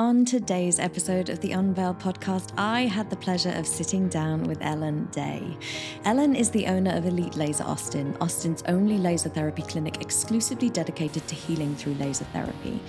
On today's episode of the Unveiled podcast, I had the pleasure of sitting down with Ellen Day. Ellen is the owner of Elite Laser Austin, Austin's only laser therapy clinic exclusively dedicated to healing through laser therapy.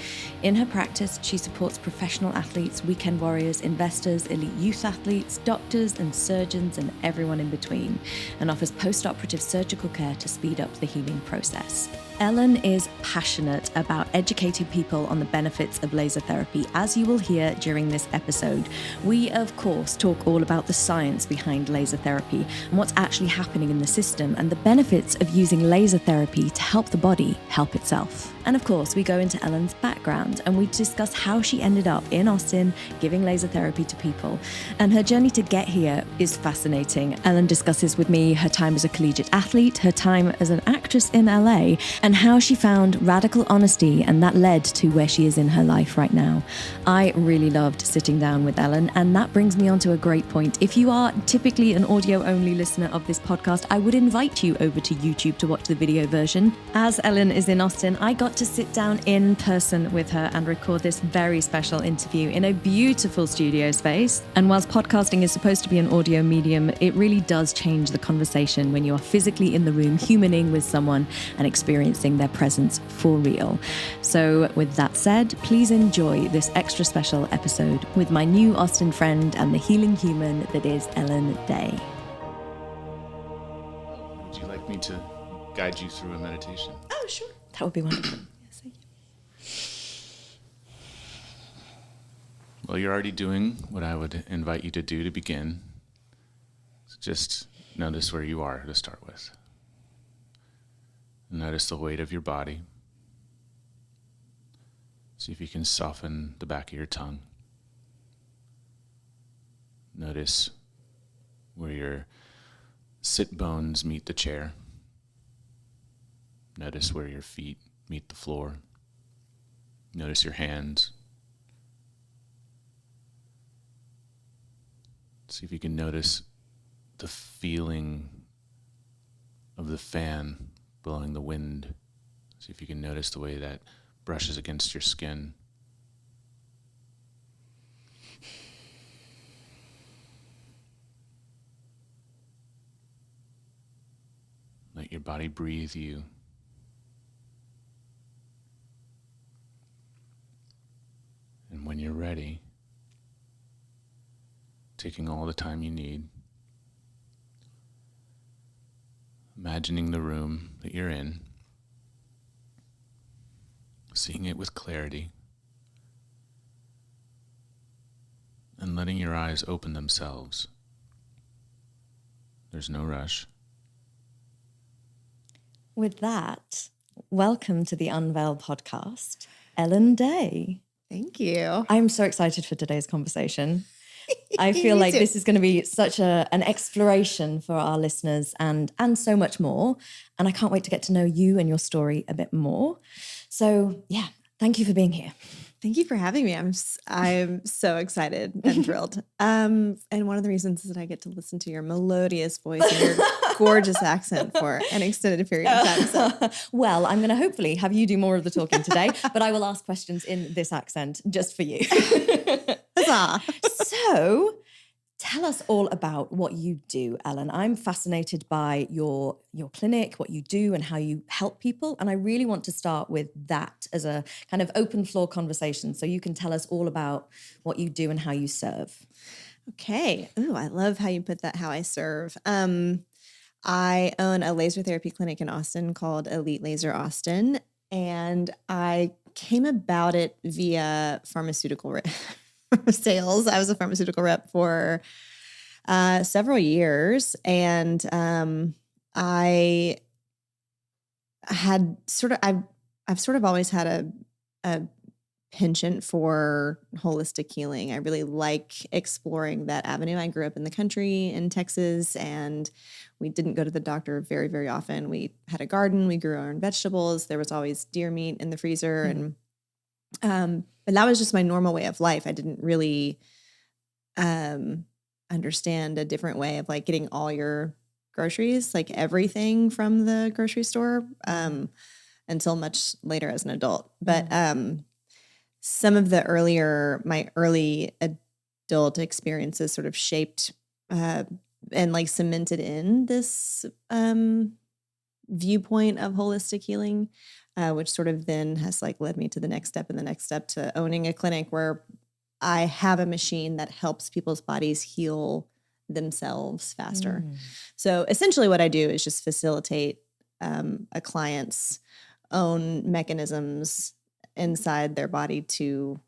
In her practice, she supports professional athletes, weekend warriors, investors, elite youth athletes, doctors and surgeons and everyone in between, and offers post-operative surgical care to speed up the healing process. Ellen is passionate about educating people on the benefits of laser therapy, as you will hear during this episode. We, of course, talk all about the science behind laser therapy and what's actually happening in the system and the benefits of using laser therapy to help the body help itself. And of course, we go into Ellen's background and we discuss how she ended up in Austin giving laser therapy to people. And her journey to get here is fascinating. Ellen discusses with me her time as a collegiate athlete, her time as an actress in LA, and how she found radical honesty, and that led to where she is in her life right now. I really loved sitting down with Ellen, and that brings me on to a great point. If you are typically an audio-only listener of this podcast, I would invite you over to YouTube to watch the video version. As Ellen is in Austin, I got to sit down in person with her and record this very special interview in a beautiful studio space. And whilst podcasting is supposed to be an audio medium, it really does change the conversation when you are physically in the room, humaning with someone and experiencing their presence for real. So with that said, please enjoy this extra special episode with my new Austin friend and the healing human that is Ellen Day. Would you like me to guide you through a meditation? Oh, sure. That would be wonderful. Yes, thank you. Well, you're already doing what I would invite you to do to begin. So just notice where you are to start with. Notice the weight of your body. See if you can soften the back of your tongue. Notice where your sit bones meet the chair. Notice where your feet meet the floor. Notice your hands. See if you can notice the feeling of the fan blowing the wind. See if you can notice the way that brushes against your skin. Let your body breathe you. And when you're ready, taking all the time you need, imagining the room that you're in, seeing it with clarity, and letting your eyes open themselves. There's no rush. With that, welcome to the Unveiled podcast, Ellen Day. Thank you. I'm so excited for today's conversation. I feel like this is going to be such an exploration for our listeners and so much more. And I can't wait to get to know you and your story a bit more. So yeah, thank you for being here. Thank you for having me. I'm so excited and thrilled. And one of the reasons is that I get to listen to your melodious voice and your gorgeous accent for an extended period of time. So. Well, I'm going to hopefully have you do more of the talking today, but I will ask questions in this accent just for you. Huzzah. So tell us all about what you do, Ellen. I'm fascinated by your clinic, what you do and how you help people. And I really want to start with that as a kind of open floor conversation. So you can tell us all about what you do and how you serve. Okay. Ooh, I love how you put that, how I serve. I own a laser therapy clinic in Austin called Elite Laser Austin. And I came about it via pharmaceutical sales. I was a pharmaceutical rep for several years, and I had I've sort of always had a penchant for holistic healing. I really like exploring that avenue. I grew up in the country in Texas, and we didn't go to the doctor very, very often. We had a garden. We grew our own vegetables. There was always deer meat in the freezer, and but that was just my normal way of life. I didn't really understand a different way of like getting all your groceries, like everything from the grocery store, until much later as an adult. But some of my early adult experiences sort of shaped and like cemented in this viewpoint of holistic healing, which sort of then has like led me to the next step and the next step to owning a clinic where I have a machine that helps people's bodies heal themselves faster. So essentially what I do is just facilitate a client's own mechanisms inside their body to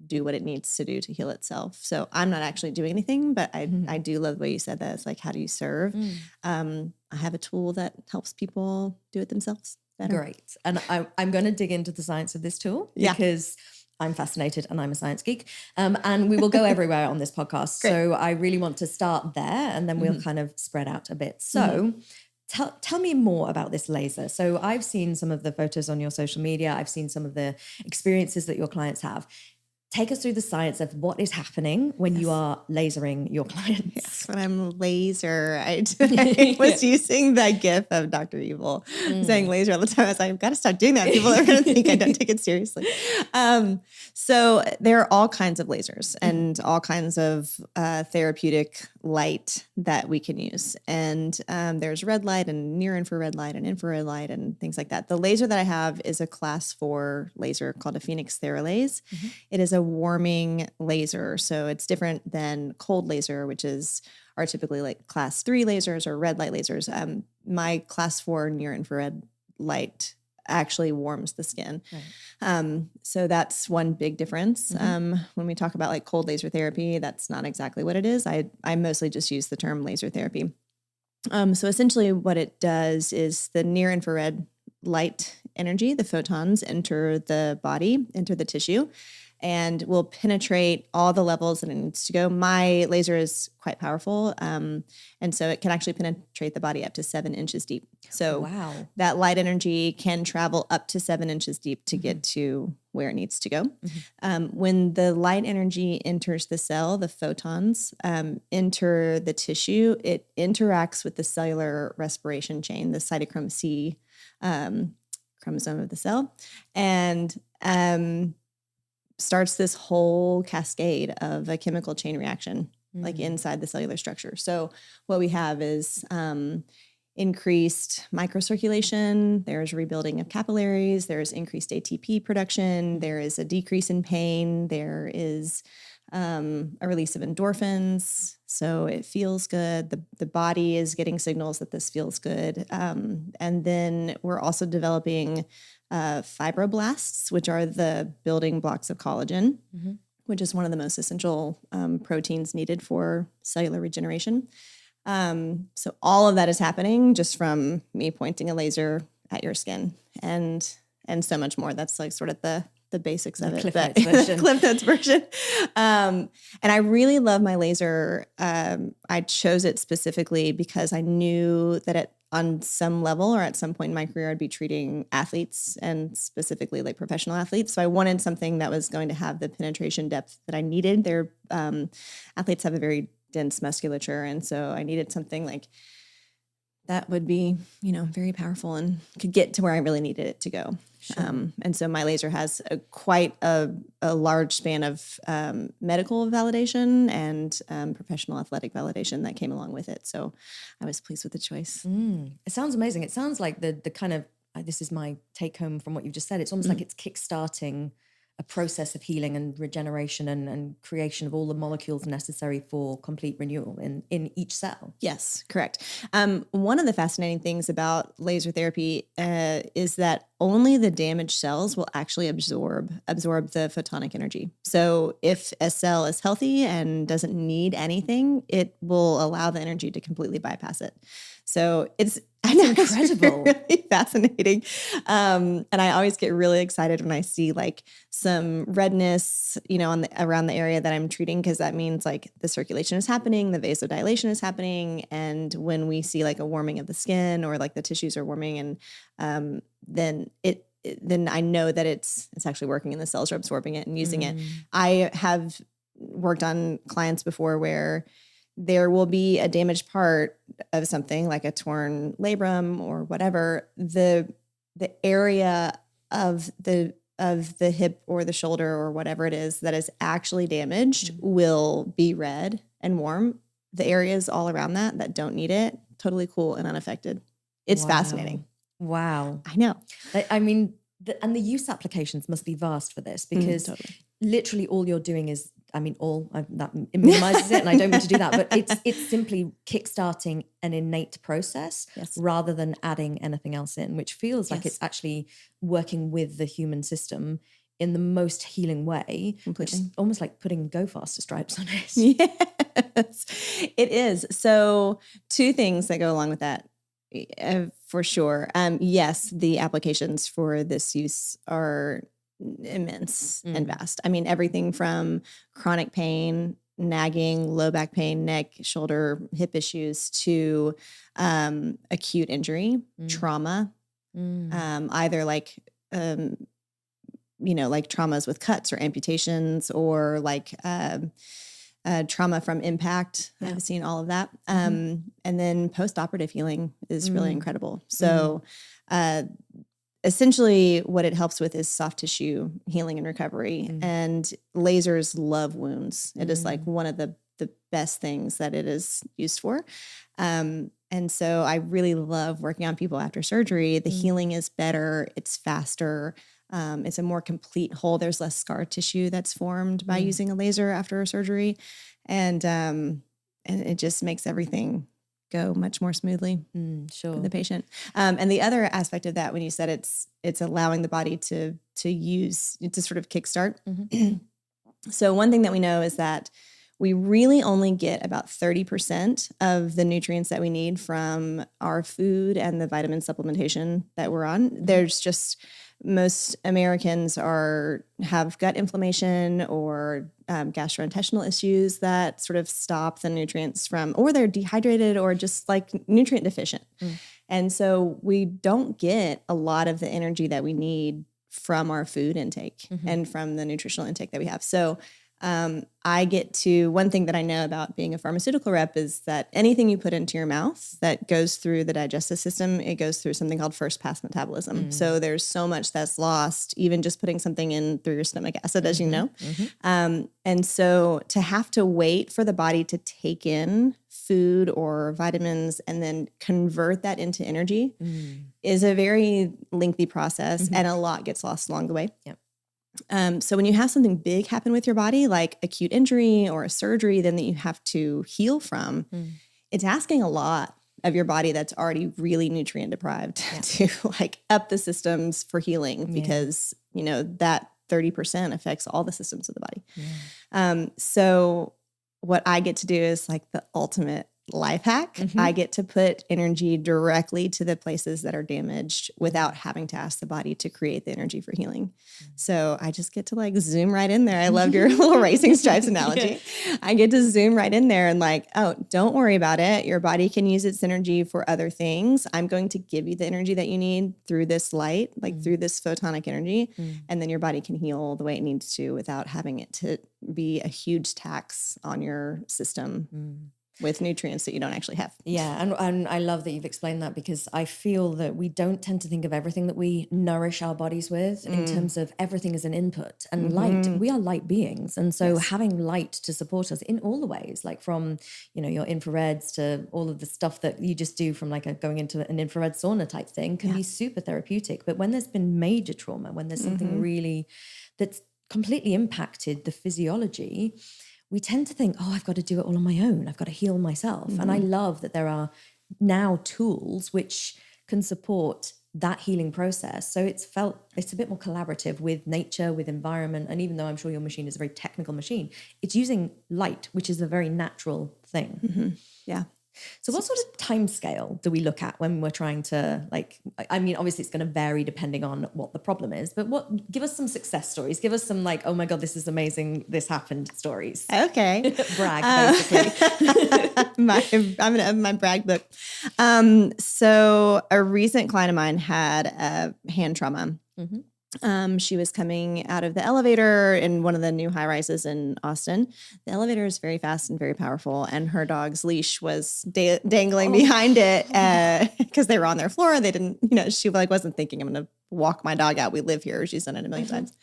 do what it needs to do to heal itself. So I'm not actually doing anything, but I do love the way you said that. It's like, how do you serve? I have a tool that helps people do it themselves better. Great. And I'm going to dig into the science of this tool because I'm fascinated and I'm a science geek. And we will go everywhere on this podcast. Great. So I really want to start there and then we'll kind of spread out a bit. So tell me more about this laser. So I've seen some of the photos on your social media. I've seen some of the experiences that your clients have. Take us through the science of what is happening when you are lasering your clients. Yes, when I'm laser, I was using that gif of Dr. Evil saying laser all the time. I was like, I've got to stop doing that. People are going to think I don't take it seriously. So there are all kinds of lasers and all kinds of therapeutic light that we can use. And there's red light and near infrared light and infrared light and things like that. The laser that I have is a class 4 laser called a Phoenix Theralaser. It is a warming laser. So it's different than cold laser, which are typically like class 3 lasers or red light lasers. My class 4 near infrared light actually warms the skin. Right. So that's one big difference. When we talk about like cold laser therapy, that's not exactly what it is. I mostly just use the term laser therapy. So essentially what it does is the near infrared light energy, the photons enter the body, enter the tissue, and will penetrate all the levels that it needs to go. My laser is quite powerful, and so it can actually penetrate the body up to 7 inches deep. So that light energy can travel up to 7 inches deep to get to where it needs to go. When the light energy enters the cell, the photons enter the tissue, it interacts with the cellular respiration chain, the cytochrome C chromosome of the cell, and starts this whole cascade of a chemical chain reaction, like inside the cellular structure. So what we have is increased microcirculation, there's rebuilding of capillaries, there's increased ATP production, there is a decrease in pain, there is a release of endorphins. So it feels good. The body is getting signals that this feels good. And then we're also developing fibroblasts, which are the building blocks of collagen, which is one of the most essential proteins needed for cellular regeneration. So all of that is happening just from me pointing a laser at your skin and so much more. That's like sort of the basics of it. Cliff Notes version. And I really love my laser. I chose it specifically because I knew that on some level or at some point in my career, I'd be treating athletes and specifically like professional athletes. So I wanted something that was going to have the penetration depth that I needed. Their athletes have a very dense musculature. And so I needed something like that would be, very powerful and could get to where I really needed it to go. Sure. And so my laser has quite a large span of medical validation and professional athletic validation that came along with it. So I was pleased with the choice. It sounds amazing. It sounds like the kind of, this is my take home from what you've just said. It's almost like it's kickstarting a process of healing and regeneration and creation of all the molecules necessary for complete renewal in each cell. Yes, correct. One of the fascinating things about laser therapy is that only the damaged cells will actually absorb the photonic energy. So if a cell is healthy and doesn't need anything, it will allow the energy to completely bypass it. So it's incredible. Really fascinating. And I always get really excited when I see like some redness, around the area that I'm treating, because that means like the circulation is happening, the vasodilation is happening. And when we see like a warming of the skin or like the tissues are warming, and then I know that it's actually working and the cells are absorbing it and using it. I have worked on clients before where there will be a damaged part of something like a torn labrum or whatever. The area of the of the hip or the shoulder or whatever it is that is actually damaged will be red and warm. The areas all around that don't need it, totally cool and unaffected. It's fascinating. Wow. I know. I mean, and the use applications must be vast for this because Totally. literally all you're doing is, that minimizes it and I don't mean to do that, but it's simply kickstarting an innate process rather than adding anything else in, which feels like it's actually working with the human system in the most healing way, which is almost like putting Go Faster stripes on it. Yes, it is. So 2 things that go along with that. For sure. Yes, the applications for this use are immense and vast. I mean, everything from chronic pain, nagging, low back pain, neck, shoulder, hip issues to acute injury, trauma, either like traumas with cuts or amputations or like trauma from impact. I've seen all of that. And then post-operative healing is really incredible. So essentially what it helps with is soft tissue healing and recovery. And lasers love wounds. It is like one of the best things that it is used for. And so I really love working on people after surgery. The healing is better. It's faster. It's a more complete whole. There's less scar tissue that's formed by using a laser after a surgery. And it just makes everything go much more smoothly for the patient. And the other aspect of that, when you said it's allowing the body to sort of kickstart. So one thing that we know is that we really only get about 30% of the nutrients that we need from our food and the vitamin supplementation that we're on. There's just most Americans have gut inflammation or gastrointestinal issues that sort of stop the nutrients or they're dehydrated or just like nutrient deficient. And so we don't get a lot of the energy that we need from our food intake and from the nutritional intake that we have. So one thing that I know about being a pharmaceutical rep is that anything you put into your mouth that goes through the digestive system, it goes through something called first pass metabolism. So there's so much that's lost, even just putting something in through your stomach acid, as you know. And so to have to wait for the body to take in food or vitamins and then convert that into energy is a very lengthy process and a lot gets lost along the way. So when you have something big happen with your body, like acute injury or a surgery, then that you have to heal from, it's asking a lot of your body that's already really nutrient deprived to like up the systems for healing because, that 30% affects all the systems of the body. So what I get to do is like the ultimate life hack. I get to put energy directly to the places that are damaged without having to ask the body to create the energy for healing. So I just get to like zoom right in there. I loved your little racing stripes analogy. I get to zoom right in there and like, oh, don't worry about it. Your body can use its energy for other things. I'm going to give you the energy that you need through this light, like through this photonic energy. And then your body can heal the way it needs to without having it to be a huge tax on your system. With nutrients that you don't actually have. Yeah, and I love that you've explained that because I feel that we don't tend to think of everything that we nourish our bodies with in terms of everything as an input. And light, we are light beings. And so having light to support us in all the ways, like from, your infrareds to all of the stuff that you just do from like going into an infrared sauna type thing can be super therapeutic. But when there's been major trauma, when there's something really that's completely impacted the physiology, we tend to think, oh, I've got to do it all on my own. I've got to heal myself. And I love that there are now tools which can support that healing process. So it's a bit more collaborative with nature, with environment. And even though I'm sure your machine is a very technical machine, it's using light, which is a very natural thing. Yeah. So what sort of time scale do we look at when we're trying to obviously it's going to vary depending on what the problem is, but give us some success stories. Give us some like, oh my God, this is amazing. This happened stories. Okay. Brag, basically. I'm going to have my brag book. So a recent client of mine had a hand trauma. She was coming out of the elevator in one of the new high rises in Austin. The elevator is very fast and very powerful, and her dog's leash was dangling behind it because they were on their floor. They didn't, she wasn't thinking, I'm going to walk my dog out. We live here. She's done it a million times.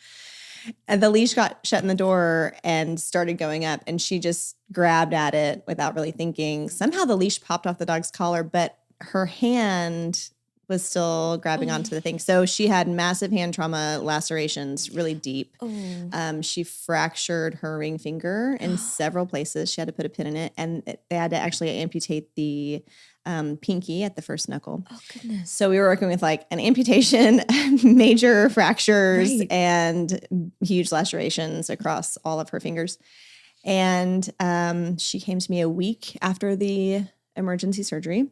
And the leash got shut in the door and started going up, and she just grabbed at it without really thinking. Somehow the leash popped off the dog's collar, but her hand was still grabbing onto the thing. So she had massive hand trauma, lacerations, really deep. She fractured her ring finger in several places. She had to put a pin in it, and they had to actually amputate the pinky at the first knuckle. Oh, goodness. So we were working with like an amputation, major fractures, and huge lacerations across all of her fingers. And she came to me a week after the emergency surgery,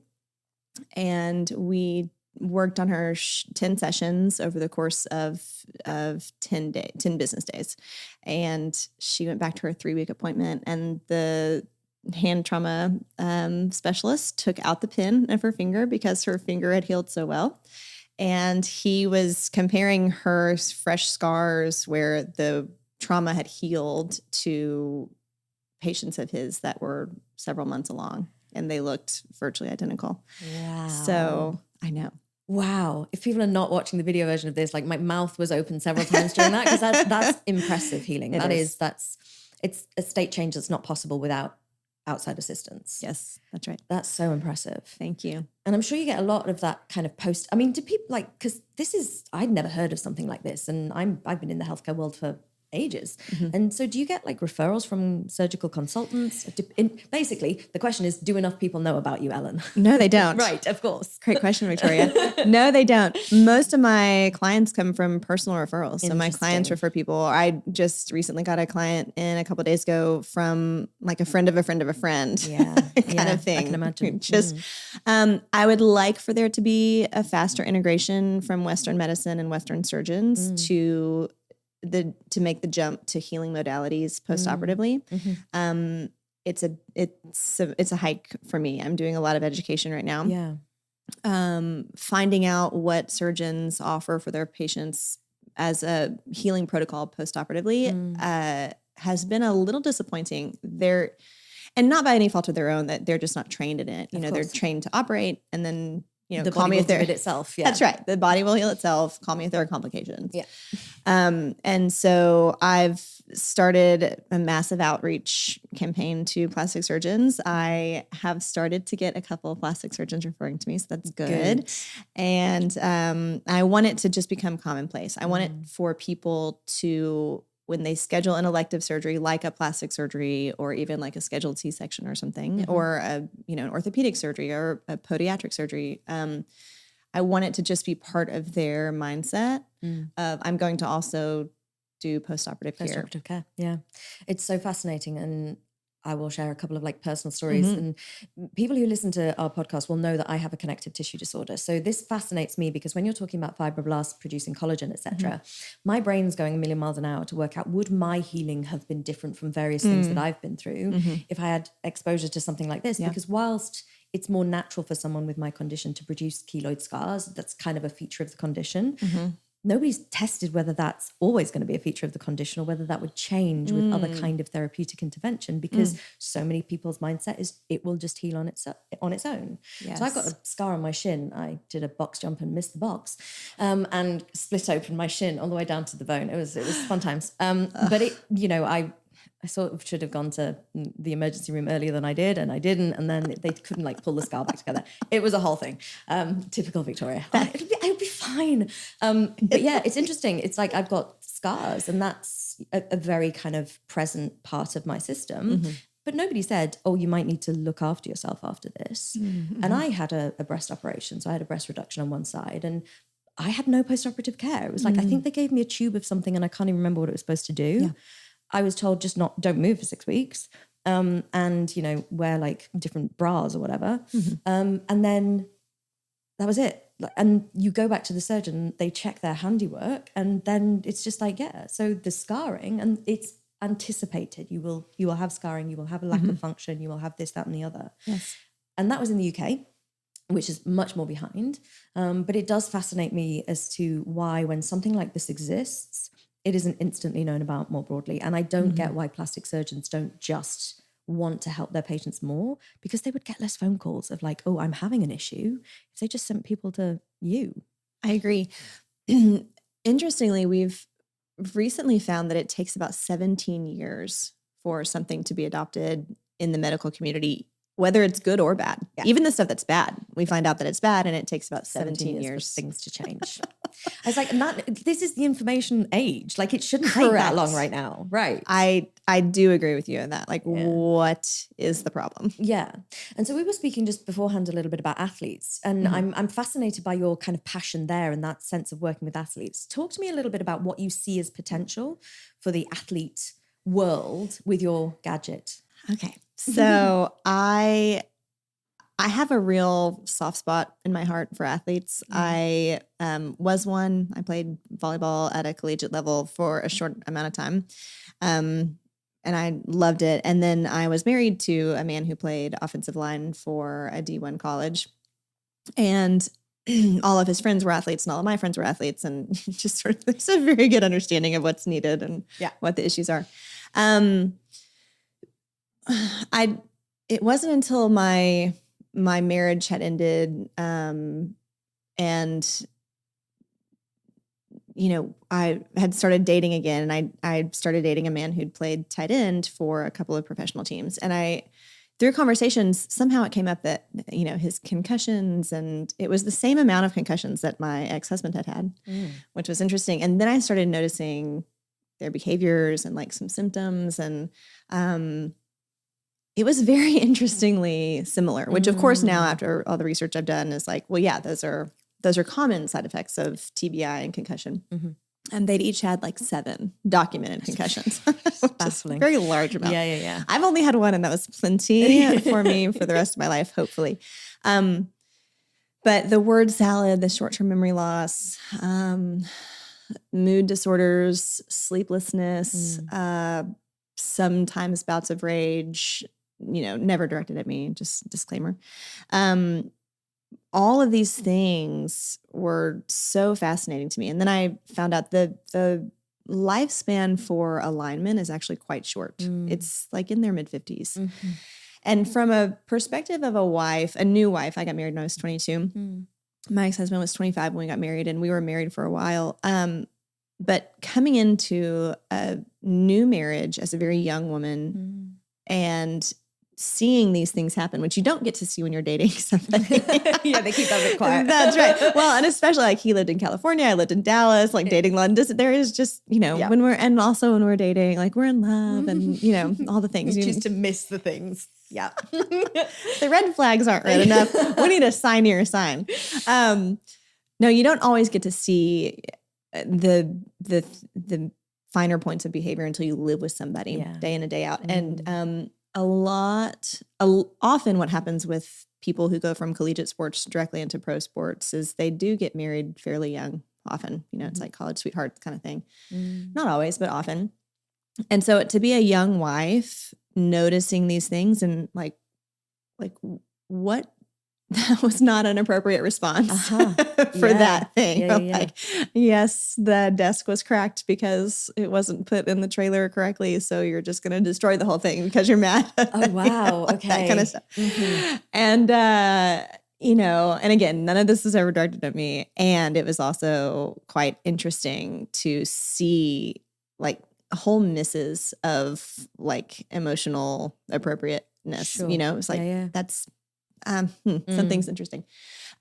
and we worked on her 10 sessions over the course of 10 business days. And she went back to her 3-week appointment, and the hand trauma specialist took out the pin of her finger because her finger had healed so well. And he was comparing her fresh scars where the trauma had healed to patients of his that were several months along, and they looked virtually identical. Wow. So I know. Wow. If people are not watching the video version of this, like my mouth was open several times during that, because that's impressive healing. It's a state change that's not possible without outside assistance. Yes, that's right. That's so impressive. Thank you. And I'm sure you get a lot of that kind of do people because I'd never heard of something like this, and I've been in the healthcare world for ages. And so do you get like referrals from surgical consultants? Basically, the question is, do enough people know about you, Ellen? No, they don't. Right, of course. Great question, Victoria. No, they don't. Most of my clients come from personal referrals. So my clients refer people. I just recently got a client in a couple of days ago from like a friend of a friend of a friend. Yeah. kind of thing. I can imagine. I would like for there to be a faster integration from Western medicine and Western surgeons to make the jump to healing modalities post-operatively. It's a hike for me. I'm doing a lot of education right now. Yeah. Finding out what surgeons offer for their patients as a healing protocol post-operatively has been a little disappointing. And not by any fault of their own, that they're just not trained in it. They're trained to operate, and then the call me if there itself. Yeah, that's right. The body will heal itself. Call me if there are complications. Yeah. And so I've started a massive outreach campaign to plastic surgeons. I have started to get a couple of plastic surgeons referring to me, so that's good. And I want it to just become commonplace. I want it for people to, when they schedule an elective surgery like a plastic surgery or even like a scheduled C-section or something, or an orthopedic surgery or a podiatric surgery, I want it to just be part of their mindset of, I'm going to also do post-operative care. Post-operative care, yeah. It's so fascinating, and I will share a couple of like personal stories. And people who listen to our podcast will know that I have a connective tissue disorder. So this fascinates me because when you're talking about fibroblasts producing collagen, etc., my brain's going a million miles an hour to work out, would my healing have been different from various things that I've been through if I had exposure to something like this? Because whilst it's more natural for someone with my condition to produce keloid scars, that's kind of a feature of the condition. Nobody's tested whether that's always going to be a feature of the condition or whether that would change with other kind of therapeutic intervention, because so many people's mindset is it will just heal on its own. Yes. So I've got a scar on my shin. I did a box jump and missed the box and split open my shin all the way down to the bone. It was fun times. But I sort of should have gone to the emergency room earlier than I did, and I didn't. And then they couldn't like pull the scar back together. It was a whole thing. Typical Victoria. It'll be fine. But yeah, it's interesting. It's like I've got scars, and that's a very kind of present part of my system. But nobody said, oh, you might need to look after yourself after this. And I had a breast operation. So I had a breast reduction on one side, and I had no post-operative care. It was like, I think they gave me a tube of something and I can't even remember what it was supposed to do. Yeah. I was told don't move for 6 weeks, and, wear like different bras or whatever. And then that was it. And you go back to the surgeon, they check their handiwork, and then it's just like, yeah. So the scarring, and it's anticipated. You will have scarring, you will have a lack of function, you will have this, that, and the other. Yes. And that was in the UK. which is much more behind. But it does fascinate me as to why, when something like this exists, it isn't instantly known about more broadly. And I don't get why plastic surgeons don't just want to help their patients more, because they would get less phone calls of like, oh, I'm having an issue, if they just sent people to you. I agree. Interestingly, we've recently found that it takes about 17 years for something to be adopted in the medical community, whether it's good or bad. Yeah. Even the stuff that's bad, we find out that it's bad, and it takes about 17 years. For things to change. I was like, this is the information age. Like, it shouldn't take that long right now. Right. I do agree with you on that. Like, what is the problem? Yeah. And so we were speaking just beforehand a little bit about athletes, and I'm fascinated by your kind of passion there and that sense of working with athletes. Talk to me a little bit about what you see as potential for the athlete world with your gadget. Okay. So I have a real soft spot in my heart for athletes. I was one. I played volleyball at a collegiate level for a short amount of time. And I loved it. And then I was married to a man who played offensive line for a D1 college. And all of his friends were athletes and all of my friends were athletes. And just sort of, there's a very good understanding of what's needed and what the issues are. It wasn't until my marriage had ended, and I had started dating again, and I started dating a man who'd played tight end for a couple of professional teams, and through conversations, somehow it came up that his concussions, and it was the same amount of concussions that my ex-husband had, which was interesting. And then I started noticing their behaviors and like some symptoms, and it was very interestingly similar, which of course now after all the research I've done is like, well, yeah, those are common side effects of TBI and concussion. And they'd each had like 7 documented concussions. Baffling. Very large amount. Yeah. I've only had one, and that was plenty for me for the rest of my life, hopefully. But the word salad, the short-term memory loss, mood disorders, sleeplessness, sometimes bouts of rage, never directed at me, just disclaimer. All of these things were so fascinating to me. And then I found out the lifespan for alignment is actually quite short. It's like in their mid-50s. And from a perspective of a new wife, I got married when I was 22. My ex-husband was 25 when we got married, and we were married for a while. But coming into a new marriage as a very young woman and seeing these things happen, which you don't get to see when you're dating somebody. Yeah, they keep that a bit quiet. That's right. Well, and especially like he lived in California, I lived in Dallas, like dating London. There is just, when we're dating, like we're in love and, all the things. You choose to miss the things. Yeah. The red flags aren't red enough. We need a signier sign. No, you don't always get to see the finer points of behavior until you live with somebody day in and day out. And often what happens with people who go from collegiate sports directly into pro sports is they do get married fairly young. Often, it's like college sweetheart kind of thing. Not always, but often. And so to be a young wife, noticing these things and like what, that was not an appropriate response for that thing. Like, yes, the desk was cracked because it wasn't put in the trailer correctly. So you're just going to destroy the whole thing because you're mad. Oh, wow. Like okay. that kind of stuff. And, and again, none of this is ever directed at me. And it was also quite interesting to see like whole misses of like emotional appropriateness. Sure. It's like, that's, something's interesting.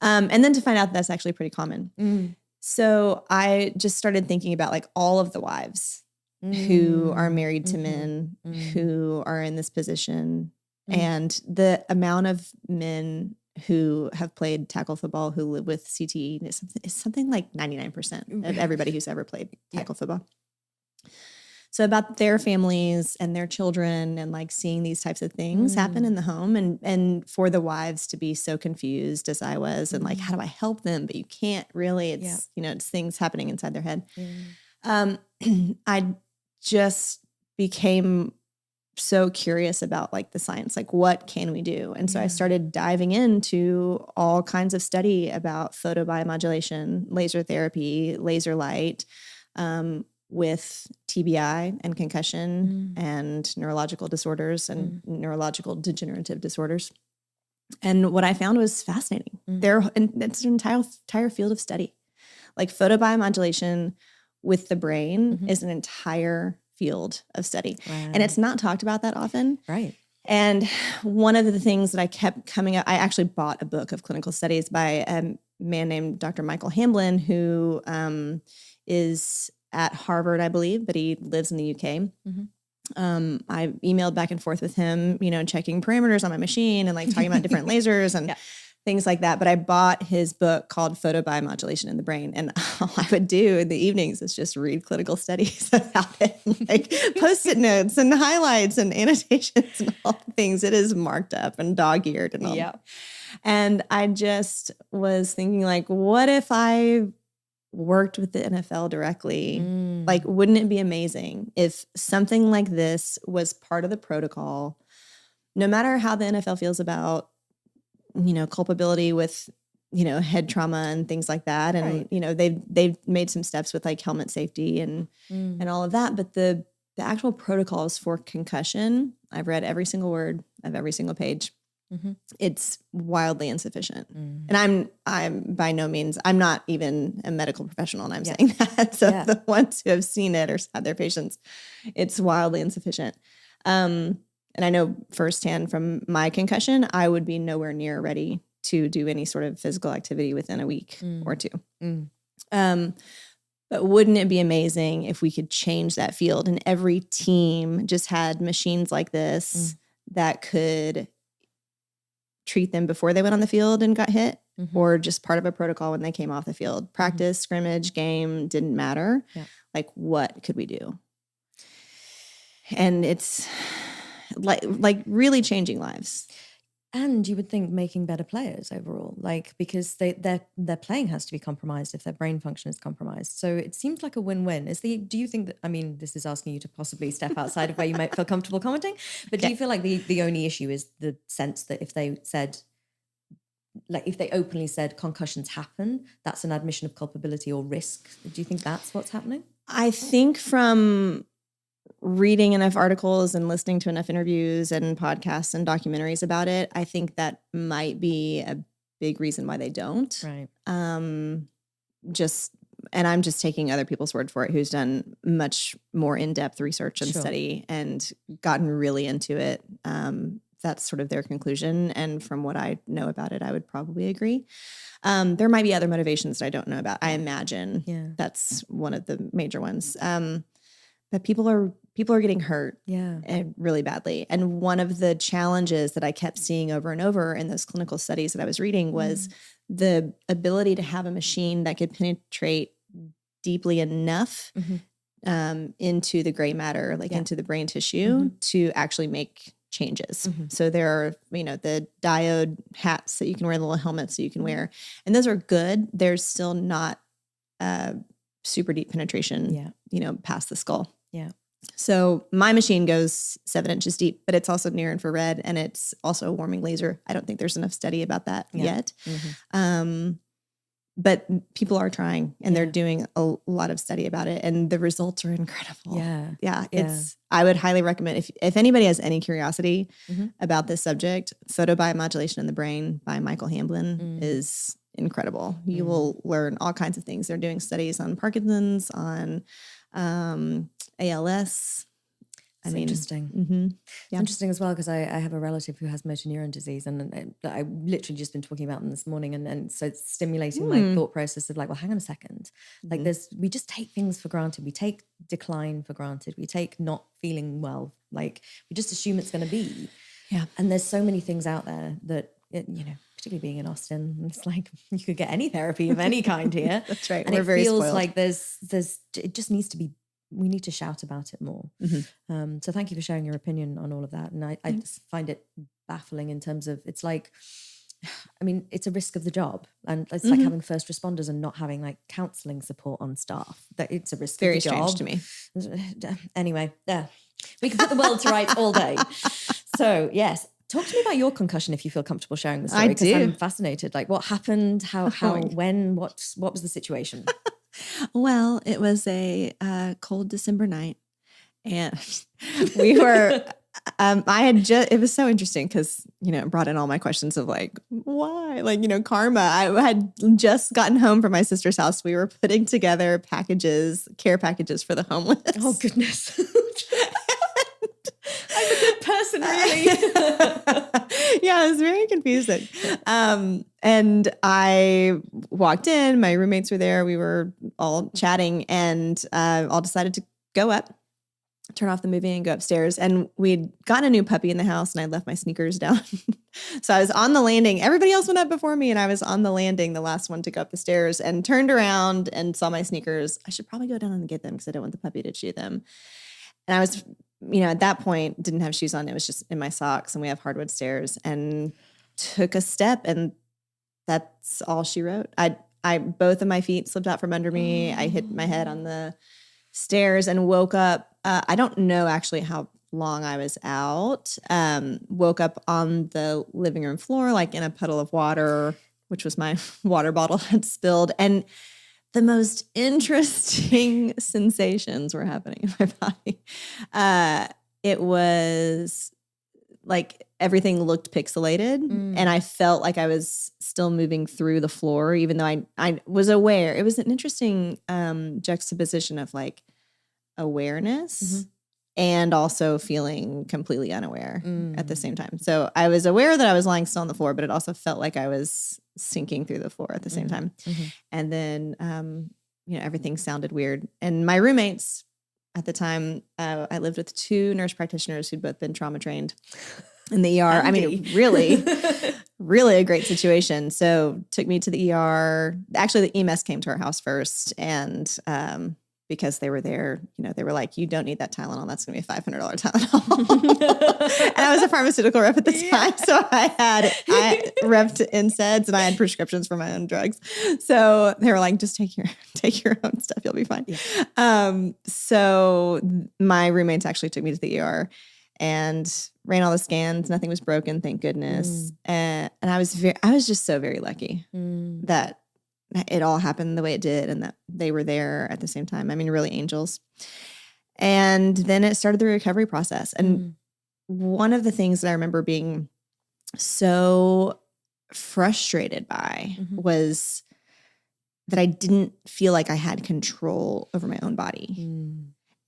And then to find out that's actually pretty common. So I just started thinking about like all of the wives who are married to men who are in this position, and the amount of men who have played tackle football who live with CTE is something like 99% of everybody who's ever played tackle football. So about their families and their children and like seeing these types of things happen in the home, and for the wives to be so confused as I was, and like, how do I help them? But you can't really, it's, it's things happening inside their head. I just became so curious about like the science, like what can we do? And so I started diving into all kinds of study about photobiomodulation, laser therapy, laser light, with TBI and concussion and neurological disorders and neurological degenerative disorders. And what I found was fascinating. It's an entire field of study. Like photobiomodulation with the brain is an entire field of study. Wow. And it's not talked about that often. Right. And one of the things that I kept coming up, I actually bought a book of clinical studies by a man named Dr. Michael Hamblin, who is at Harvard, I believe, but he lives in the UK. I emailed back and forth with him, checking parameters on my machine and like talking about different lasers and things like that. But I bought his book called Photobiomodulation in the Brain. And all I would do in the evenings is just read clinical studies about it, like Post-it notes and highlights and annotations and all the things. It is marked up and dog-eared and all. Yeah. And I just was thinking like, what if I worked with the NFL directly? Like, wouldn't it be amazing if something like this was part of the protocol, no matter how the NFL feels about, culpability with, head trauma and things like that. And, they've made some steps with like helmet safety and all of that. But the actual protocols for concussion, I've read every single word of every single page. It's wildly insufficient. And I'm by no means, I'm not even a medical professional and I'm saying that. So the ones who have seen it or had their patients, it's wildly insufficient. And I know firsthand from my concussion, I would be nowhere near ready to do any sort of physical activity within a week or two. But wouldn't it be amazing if we could change that field and every team just had machines like this that could treat them before they went on the field and got hit, or just part of a protocol when they came off the field? Practice, scrimmage, game, didn't matter. Like, what could we do? And it's like really changing lives. And you would think making better players overall, like, because their playing has to be compromised if their brain function is compromised. So it seems like a win-win. Do you think that, I mean, this is asking you to possibly step outside of where you might feel comfortable commenting, but do you feel like the only issue is the sense that if they said, like, if they openly said concussions happen, that's an admission of culpability or risk? Do you think that's what's happening? I think from reading enough articles and listening to enough interviews and podcasts and documentaries about it, I think that might be a big reason why they don't. Right. And I'm just taking other people's word for it, who's done much more in-depth research and study and gotten really into it. That's sort of their conclusion. And from what I know about it, I would probably agree. There might be other motivations that I don't know about. I imagine that's one of the major ones. But people are getting hurt really badly. And one of the challenges that I kept seeing over and over in those clinical studies that I was reading was the ability to have a machine that could penetrate deeply enough into the gray matter, like into the brain tissue, to actually make changes. So there are, the diode hats that you can wear, the little helmets that you can wear, and those are good. There's still not super deep penetration, past the skull. Yeah. So my machine goes 7 inches deep, but it's also near infrared and it's also a warming laser. I don't think there's enough study about that yet. But people are trying and they're doing a lot of study about it and the results are incredible. Yeah. I would highly recommend, if anybody has any curiosity about this subject, Photobiomodulation in the Brain by Michael Hamblin is incredible. You will learn all kinds of things. They're doing studies on Parkinson's, on ALS. Interesting. It's interesting as well because I have a relative who has motor neuron disease, and I literally just been talking about them this morning, and so it's stimulating my thought process of like, well, hang on a second, like we just take things for granted. We take decline for granted. We take not feeling well, like we just assume it's going to be. Yeah. And there's so many things out there that particularly being in Austin, it's like you could get any therapy of any kind here. That's right. And We're very feels spoiled. like it just needs to be. We need to shout about it more. So thank you for sharing your opinion on all of that. And I just find it baffling in terms of, it's like I mean, it's a risk of the job, and it's like having first responders and not having like counselling support on staff. That it's a risk Very of the job. strange to me. Anyway, yeah, we can put the world to rights all day. So yes, talk to me about your concussion if you feel comfortable sharing the story. I Because do. I'm fascinated. Like, what happened? How? When? What was the situation? Well, it was a cold December night, and we were. It was so interesting because, it brought in all my questions of like, why? Like, karma. I had just gotten home from my sister's house. We were putting together care packages for the homeless. Oh, goodness. I'm a good person, really. Yeah, I was very confusing. And I walked in, my roommates were there. We were all chatting and all decided to go up, turn off the movie and go upstairs. And we'd gotten a new puppy in the house and I left my sneakers down. So I was on the landing. Everybody else went up before me and I was on the landing, the last one to go up the stairs, and turned around and saw my sneakers. I should probably go down and get them because I don't want the puppy to chew them. And I was, at that point, didn't have shoes on. It was just in my socks and we have hardwood stairs, and took a step and that's all she wrote. I both of my feet slipped out from under me. I hit my head on the stairs and woke up. I don't know actually how long I was out. Woke up on the living room floor, like in a puddle of water, which was my water bottle had spilled. And the most interesting sensations were happening in my body. It was like everything looked pixelated and I felt like I was still moving through the floor, even though I was aware. It was an interesting juxtaposition of like awareness and also feeling completely unaware at the same time. So I was aware that I was lying still on the floor, but it also felt like I was sinking through the floor at the same time. And then, everything sounded weird. And my roommates at the time, I lived with 2 nurse practitioners who'd both been trauma trained in the ER. I mean, really, really a great situation. So took me to the ER. Actually, the EMS came to our house first. And because they were there, they were like, you don't need that Tylenol. That's going to be a $500 Tylenol. And I was a pharmaceutical rep at the time. So I repped NSAIDs and I had prescriptions for my own drugs. So they were like, just take your own stuff. You'll be fine. Yeah. So my roommates actually took me to the ER and ran all the scans. Nothing was broken, thank goodness. And I was just so very lucky that it all happened the way it did and that they were there at the same time. I mean, really angels. And then it started the recovery process. And one of the things that I remember being so frustrated by was that I didn't feel like I had control over my own body.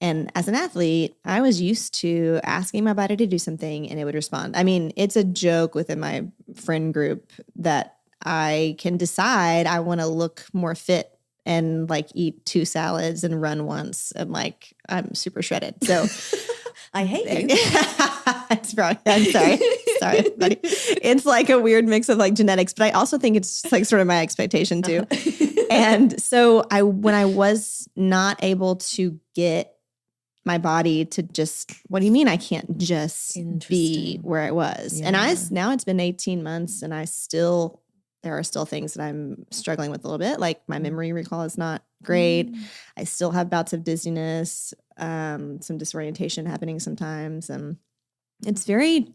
And as an athlete, I was used to asking my body to do something and it would respond. I mean, it's a joke within my friend group that I can decide I want to look more fit and like eat 2 salads and run once and like I'm super shredded. So I hate you. It's probably, I'm sorry, buddy. It's like a weird mix of like genetics, but I also think it's like sort of my expectation too. And so when I was not able to get my body to just, what do you mean I can't just be where I was? Yeah. And now it's been 18 months and there are still things that I'm struggling with a little bit. Like my memory recall is not great. I still have bouts of dizziness, some disorientation happening sometimes. And it's very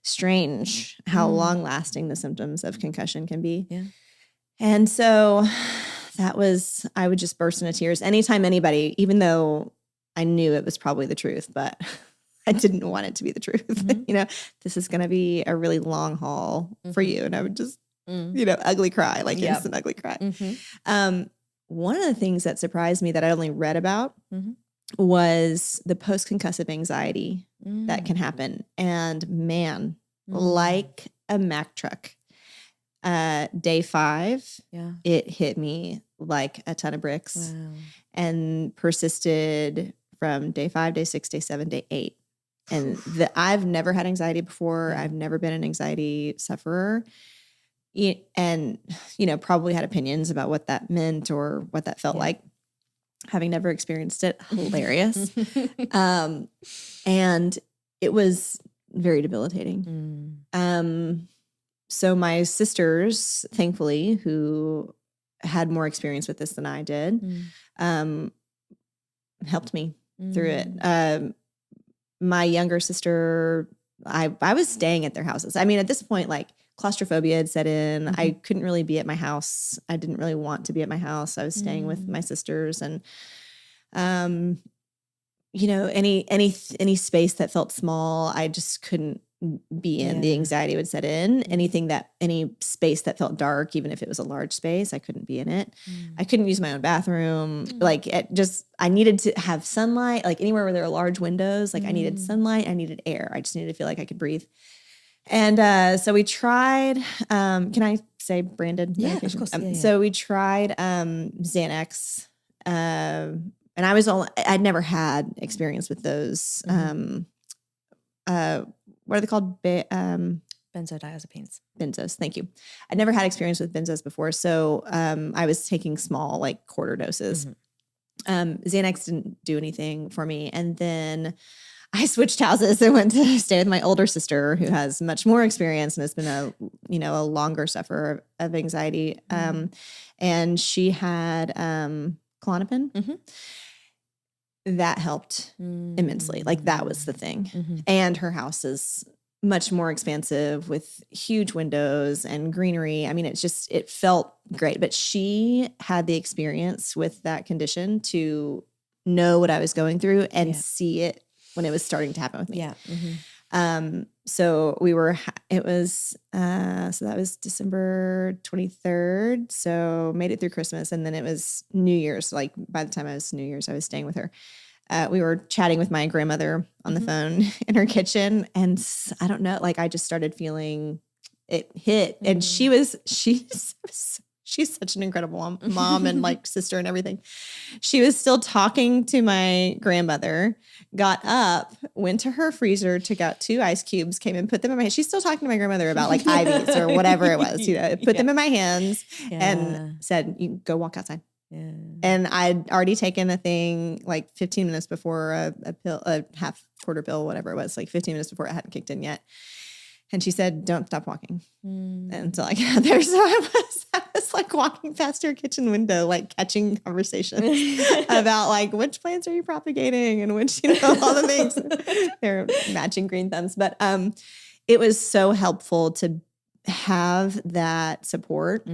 strange how long lasting the symptoms of concussion can be. Yeah. And so I would just burst into tears anytime anybody, even though I knew it was probably the truth, but I didn't want it to be the truth. This is going to be a really long haul for you. And I would just, ugly cry, like instant ugly cry. One of the things that surprised me that I only read about was the post-concussive anxiety that can happen. And man, like a Mack truck, day 5, it hit me like a ton of bricks and persisted from day 5, day 6, day 7, day 8. And I've never had anxiety before. I've never been an anxiety sufferer. And, probably had opinions about what that meant or what that felt like, having never experienced it. Hilarious. And it was very debilitating. So my sisters, thankfully, who had more experience with this than I did, helped me through it. My younger sister, I was staying at their houses. I mean, at this point, like claustrophobia had set in. I couldn't really be at my house. I didn't really want to be at my house. I was staying with my sisters, and any space that felt small, I just couldn't be in. The anxiety would set in. Any space that felt dark, even if it was a large space, I couldn't be in it. I couldn't use my own bathroom. I needed to have sunlight, like anywhere where there are large windows, like I needed sunlight, I needed air. I just needed to feel like I could breathe. And so we tried, can I say branded medication? Of course. So we tried Xanax, and I'd never had experience with those. What are they called? Benzodiazepines. Benzos. Thank you. I'd never had experience with benzos before. So I was taking small, like quarter doses. Xanax didn't do anything for me. And then I switched houses and went to stay with my older sister, who has much more experience and has been a longer sufferer of anxiety. And she had Klonopin. That helped immensely. Like that was the thing. And her house is much more expansive with huge windows and greenery. I mean, it felt great, but she had the experience with that condition to know what I was going through and see it when it was starting to happen with me. So that was December 23rd. So made it through Christmas. And then it was New Year's. Like by the time I was New Year's, I was staying with her. We were chatting with my grandmother on the phone in her kitchen. And I don't know, like I just started feeling it hit. And she's such an incredible mom and like sister and everything. She was still talking to my grandmother, got up, went to her freezer, took out 2 ice cubes, came and put them in my hands. She's still talking to my grandmother about like IVs or whatever it was, put them in my hands and said, you go walk outside. And I'd already taken a thing like 15 minutes before a half quarter pill, whatever it was, like 15 minutes before it hadn't kicked in yet. And she said, don't stop walking. Until I got there. So I was like walking past her kitchen window, like catching conversations about like, which plants are you propagating and which, all the things. They're matching green thumbs. But it was so helpful to have that support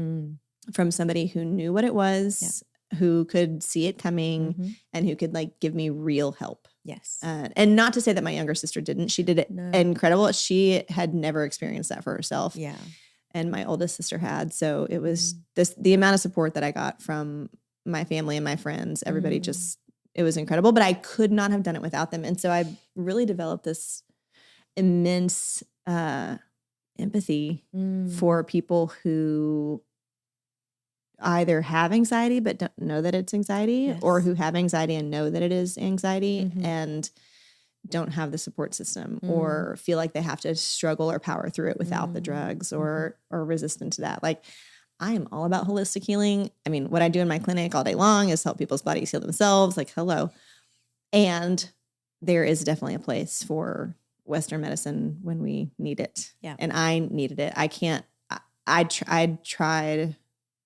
from somebody who knew what it was, who could see it coming and who could like give me real help. Yes. And not to say that my younger sister didn't. She did it incredible. She had never experienced that for herself. Yeah. And my oldest sister had. So it was the amount of support that I got from my family and my friends, everybody it was incredible. But I could not have done it without them. And so I really developed this immense empathy for people who either have anxiety but don't know that it's anxiety, or who have anxiety and know that it is anxiety and don't have the support system or feel like they have to struggle or power through it without the drugs or resistant to that. Like I am all about holistic healing. I mean, what I do in my clinic all day long is help people's bodies heal themselves. Like, hello. And there is definitely a place for Western medicine when we need it. Yeah. And I needed it. I tried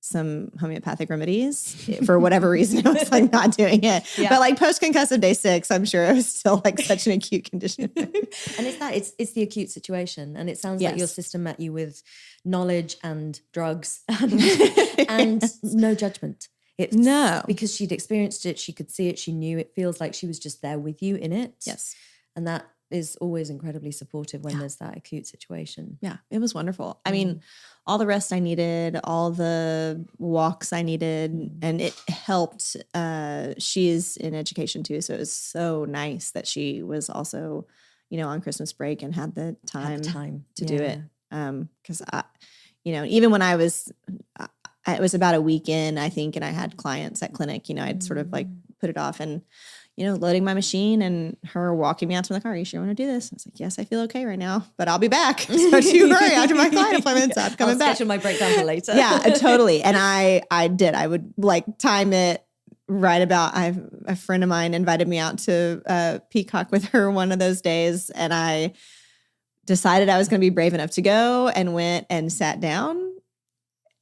some homeopathic remedies for whatever reason. I was like not doing it. Yeah. But like post-concussive day 6, I'm sure it was still like such an acute condition. And it's the acute situation. And it sounds like your sister met you with knowledge and drugs and no judgment. Because she'd experienced it, she could see it, she knew it. Feels like she was just there with you in it. Yes. And that is always incredibly supportive when there's that acute situation. Yeah, it was wonderful. I mean, all the rest I needed, all the walks I needed, and it helped. She is in education too, so it was so nice that she was also, on Christmas break and had the time to do it. Because even when I was, it was about a week in, I think, and I had clients at clinic, I'd sort of like put it off and, loading my machine and her walking me out to the car. Are you sure you want to do this? I was like, yes, I feel okay right now, but I'll be back. So don't you worry, after my client appointments, I'm coming back. I'll schedule my breakdown for later. Yeah, totally. And I did. I would like time it right about, a friend of mine invited me out to Peacock with her one of those days. And I decided I was going to be brave enough to go and went and sat down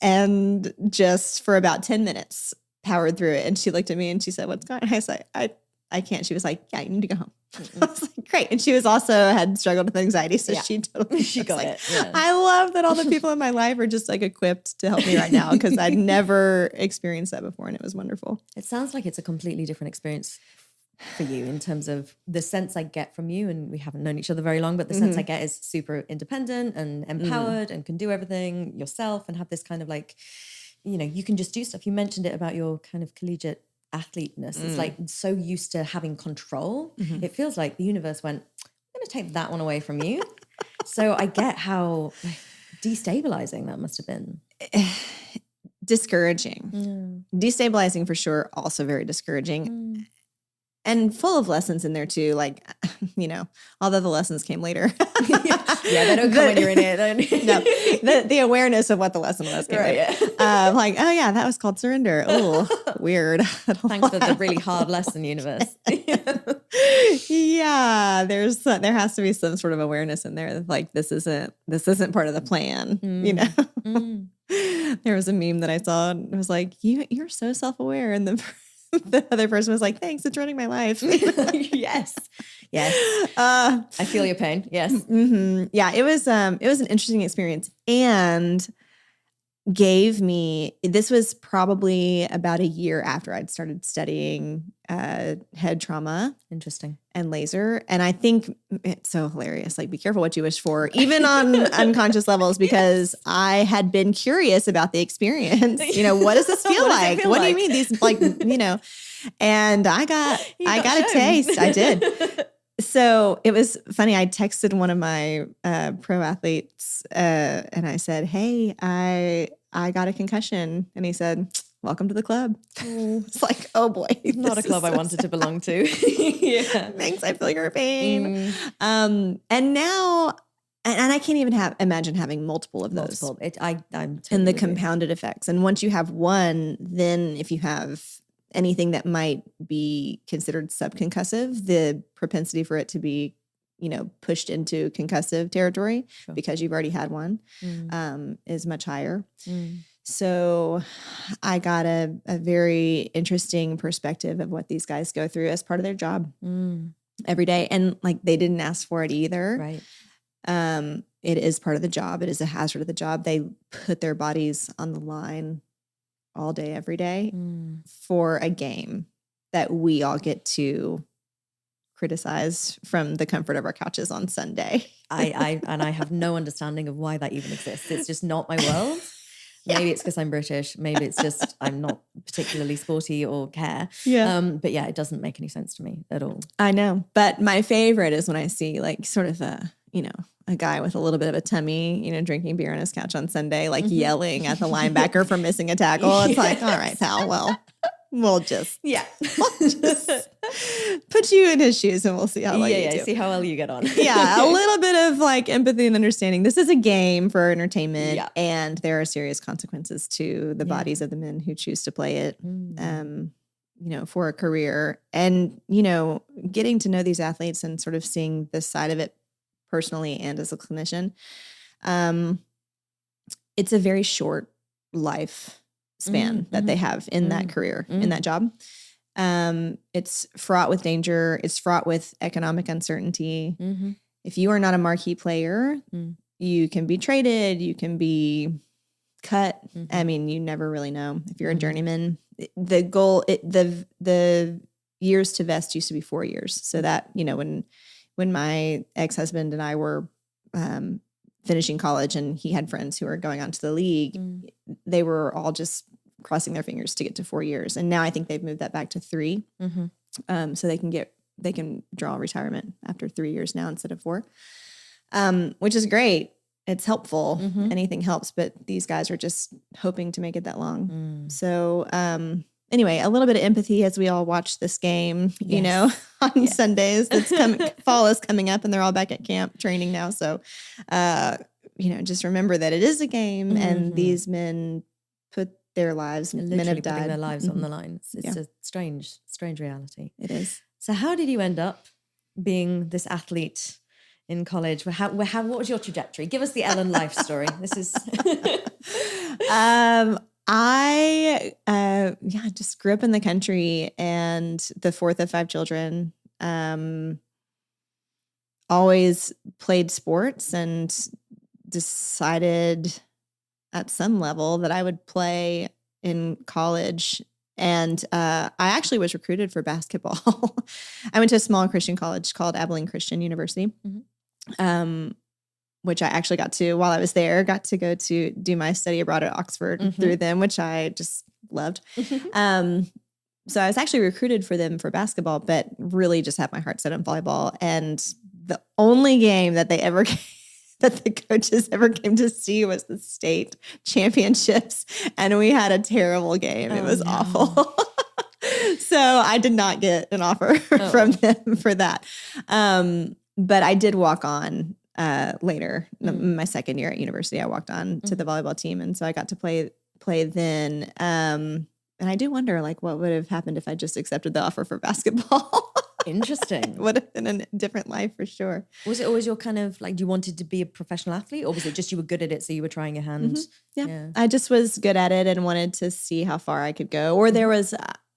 and just for about 10 minutes powered through it. And she looked at me and she said, "What's going on?" I was like, I can't. She was like, "Yeah, you need to go home." I was like, "Great." And she was also had struggled with anxiety. So she totally got like, it. Yeah. I love that all the people in my life are just like equipped to help me right now because I'd never experienced that before. And it was wonderful. It sounds like it's a completely different experience for you in terms of the sense I get from you. And we haven't known each other very long, but the sense I get is super independent and empowered and can do everything yourself and have this kind of like, you know, you can just do stuff. You mentioned it about your kind of collegiate athleteness. It's like so used to having control. It feels like the universe went, "I'm going to take that one away from you." So I get how destabilizing that must have been. Discouraging. Destabilizing for sure. Also very discouraging. And full of lessons in there too. Like, you know, although the lessons came later. Yeah, they don't come when you're in it. No, the awareness of what the lesson was. Right, like, oh yeah, that was called surrender. Oh, weird. Thanks for the really hard lesson, universe. Yeah, there has to be some sort of awareness in there. Like this isn't part of the plan. You know, there was a meme that I saw and it was like, you're so self-aware, and the other person was like, "Thanks, it's running my life." Yes. I feel your pain. Yes. Yeah, it was an interesting experience and gave me, this was probably about a year after I'd started studying head trauma. Interesting. And laser. And I think it's so hilarious. Like, be careful what you wish for, even on unconscious levels, because I had been curious about the experience. You know, what does this feel like? What do you mean these, like, you know, and I got a taste. I did. So it was funny. I texted one of my pro athletes and I said, "Hey, I got a concussion." And he said, "Welcome to the club." It's like, oh boy. Not a club I wanted to belong to. Yeah. Thanks. I feel your pain. And now, and I can't even imagine having multiple of those. I'm totally and the compounded effects. And once you have one, then if you have anything that might be considered subconcussive, the propensity for it to be, you know, pushed into concussive territory because you've already had one is much higher. So I got a very interesting perspective of what these guys go through as part of their job every day. And like, they didn't ask for it either. Right. It is part of the job. It is a hazard of the job. They put their bodies on the line all day, every day for a game that we all get to criticize from the comfort of our couches on Sunday. I have no understanding of why that even exists. It's just not my world. Maybe it's because I'm British. Maybe it's just I'm not particularly sporty or care. Yeah. But yeah, it doesn't make any sense to me at all. I know. But my favorite is when I see like sort of a guy with a little bit of a tummy, you know, drinking beer on his couch on Sunday, like yelling at the linebacker for missing a tackle. It's like, all right, pal, well, we'll just put you in his shoes and we'll see how well you do. See how well you get on. Yeah, a little bit of like empathy and understanding. This is a game for entertainment and there are serious consequences to the bodies of the men who choose to play it, you know, for a career. And, you know, getting to know these athletes and sort of seeing this side of it personally and as a clinician, it's a very short life span that they have in that career, in that job. It's fraught with danger. It's fraught with economic uncertainty. If you are not a marquee player, you can be traded, you can be cut. I mean, you never really know. If you're a journeyman, the goal, the years to vest used to be 4 years. So that, you know, when my ex-husband and I were finishing college and he had friends who were going on to the league, they were all just crossing their fingers to get to 4 years. And now I think they've moved that back to 3. So they can draw retirement after 3 years now instead of 4, which is great. It's helpful. Anything helps, but these guys are just hoping to make it that long. So, anyway, a little bit of empathy as we all watch this game, you know, on Sundays. Fall is coming up and they're all back at camp training now. So, you know, just remember that it is a game and these men put their lives, literally men have died. Putting their lives on the line. It's a strange reality. It is. So how did you end up being this athlete in college? What was your trajectory? Give us the Ellen life story. This is. I just grew up in the country and the fourth of 5 children. Always played sports and decided at some level that I would play in college. And I actually was recruited for basketball. I went to a small Christian college called Abilene Christian University, which I actually got to, while I was there, got to go to do my study abroad at Oxford through them, which I just loved. So I was actually recruited for them for basketball, but really just had my heart set on volleyball. And the only game that they ever that the coaches ever came to see was the state championships. And we had a terrible game. It was awful. So I did not get an offer from them for that. But I did walk on later. My second year at university, I walked on to the volleyball team. And so I got to play then. And I do wonder, like, what would have happened if I just accepted the offer for basketball? Interesting. Would have been a different life for sure. Was it always your kind of like, you wanted to be a professional athlete, or was it just you were good at it, so you were trying your hand? Yeah. I just was good at it and wanted to see how far I could go. Or there was,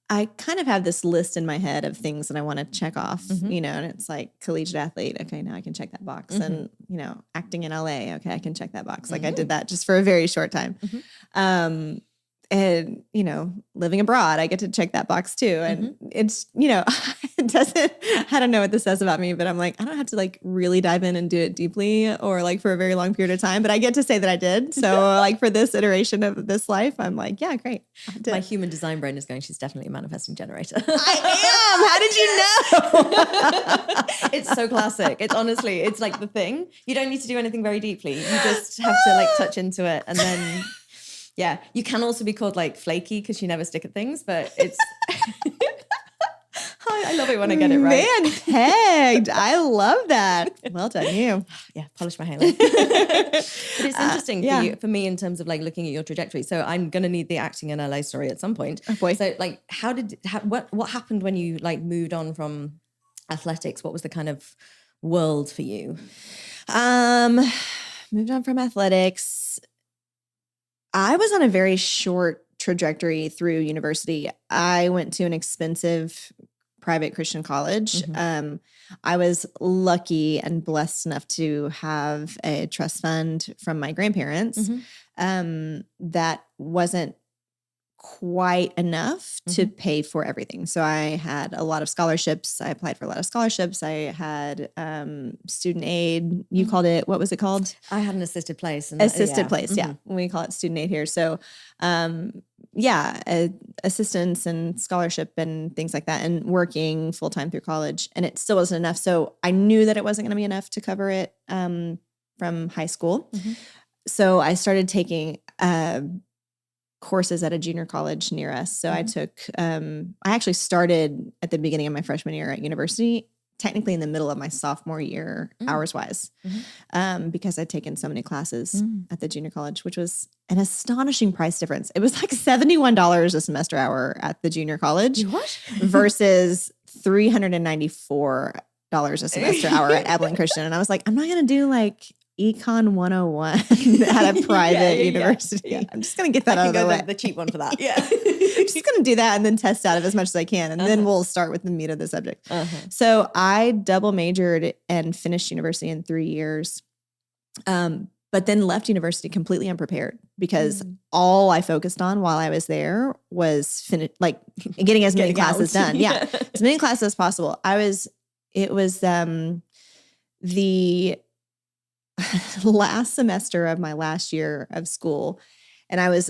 I kind of have this list in my head of things that I want to check off, and it's like collegiate athlete. Okay, now I can check that box. And, acting in LA. Okay, I can check that box. Like I did that just for a very short time. And, living abroad, I get to check that box too. And it's, it doesn't, I don't know what this says about me, but I'm like, I don't have to like really dive in and do it deeply or like for a very long period of time, but I get to say that I did. So like for this iteration of this life, I'm like, yeah, great. My human design brain is going, she's definitely a manifesting generator. I am. How did you know? It's so classic. It's honestly, it's like the thing. You don't need to do anything very deeply. You just have to like touch into it, and then yeah, you can also be called like flaky because you never stick at things, but it's. I love it when I get it right. Man, pegged. I love that. Well done, you. Yeah, polish my halo. But it's interesting for me in terms of like looking at your trajectory. So I'm going to need the acting in LA story at some point. Oh boy. So like, what happened when you like moved on from athletics? What was the kind of world for you? Moved on from athletics. I was on a very short trajectory through university. I went to an expensive private Christian college. I was lucky and blessed enough to have a trust fund from my grandparents. That wasn't quite enough to pay for everything. So I had a lot of scholarships. I applied for a lot of scholarships. I had student aid. You called it, what was it called? I had an assisted place. Assisted place, yeah. We call it student aid here. So assistance and scholarship and things like that, and working full-time through college. And it still wasn't enough. So I knew that it wasn't going to be enough to cover it from high school. So I started taking courses at a junior college near us. So I took, I actually started at the beginning of my freshman year at university, technically in the middle of my sophomore year, hours-wise, because I'd taken so many classes at the junior college, which was an astonishing price difference. It was like $71 a semester hour at the junior college versus $394 a semester hour at Abilene Christian. And I was like, I'm not going to do like Econ 101 at a private university. Yeah. I'm just going to get that out of the way. The cheap one for that. I'm just going to do that and then test out of as much as I can. And then we'll start with the meat of the subject. So I double majored and finished university in 3 years. But then left university completely unprepared because all I focused on while I was there was getting as many classes done. Yeah. As many classes as possible. It was the last semester of my last year of school. And I was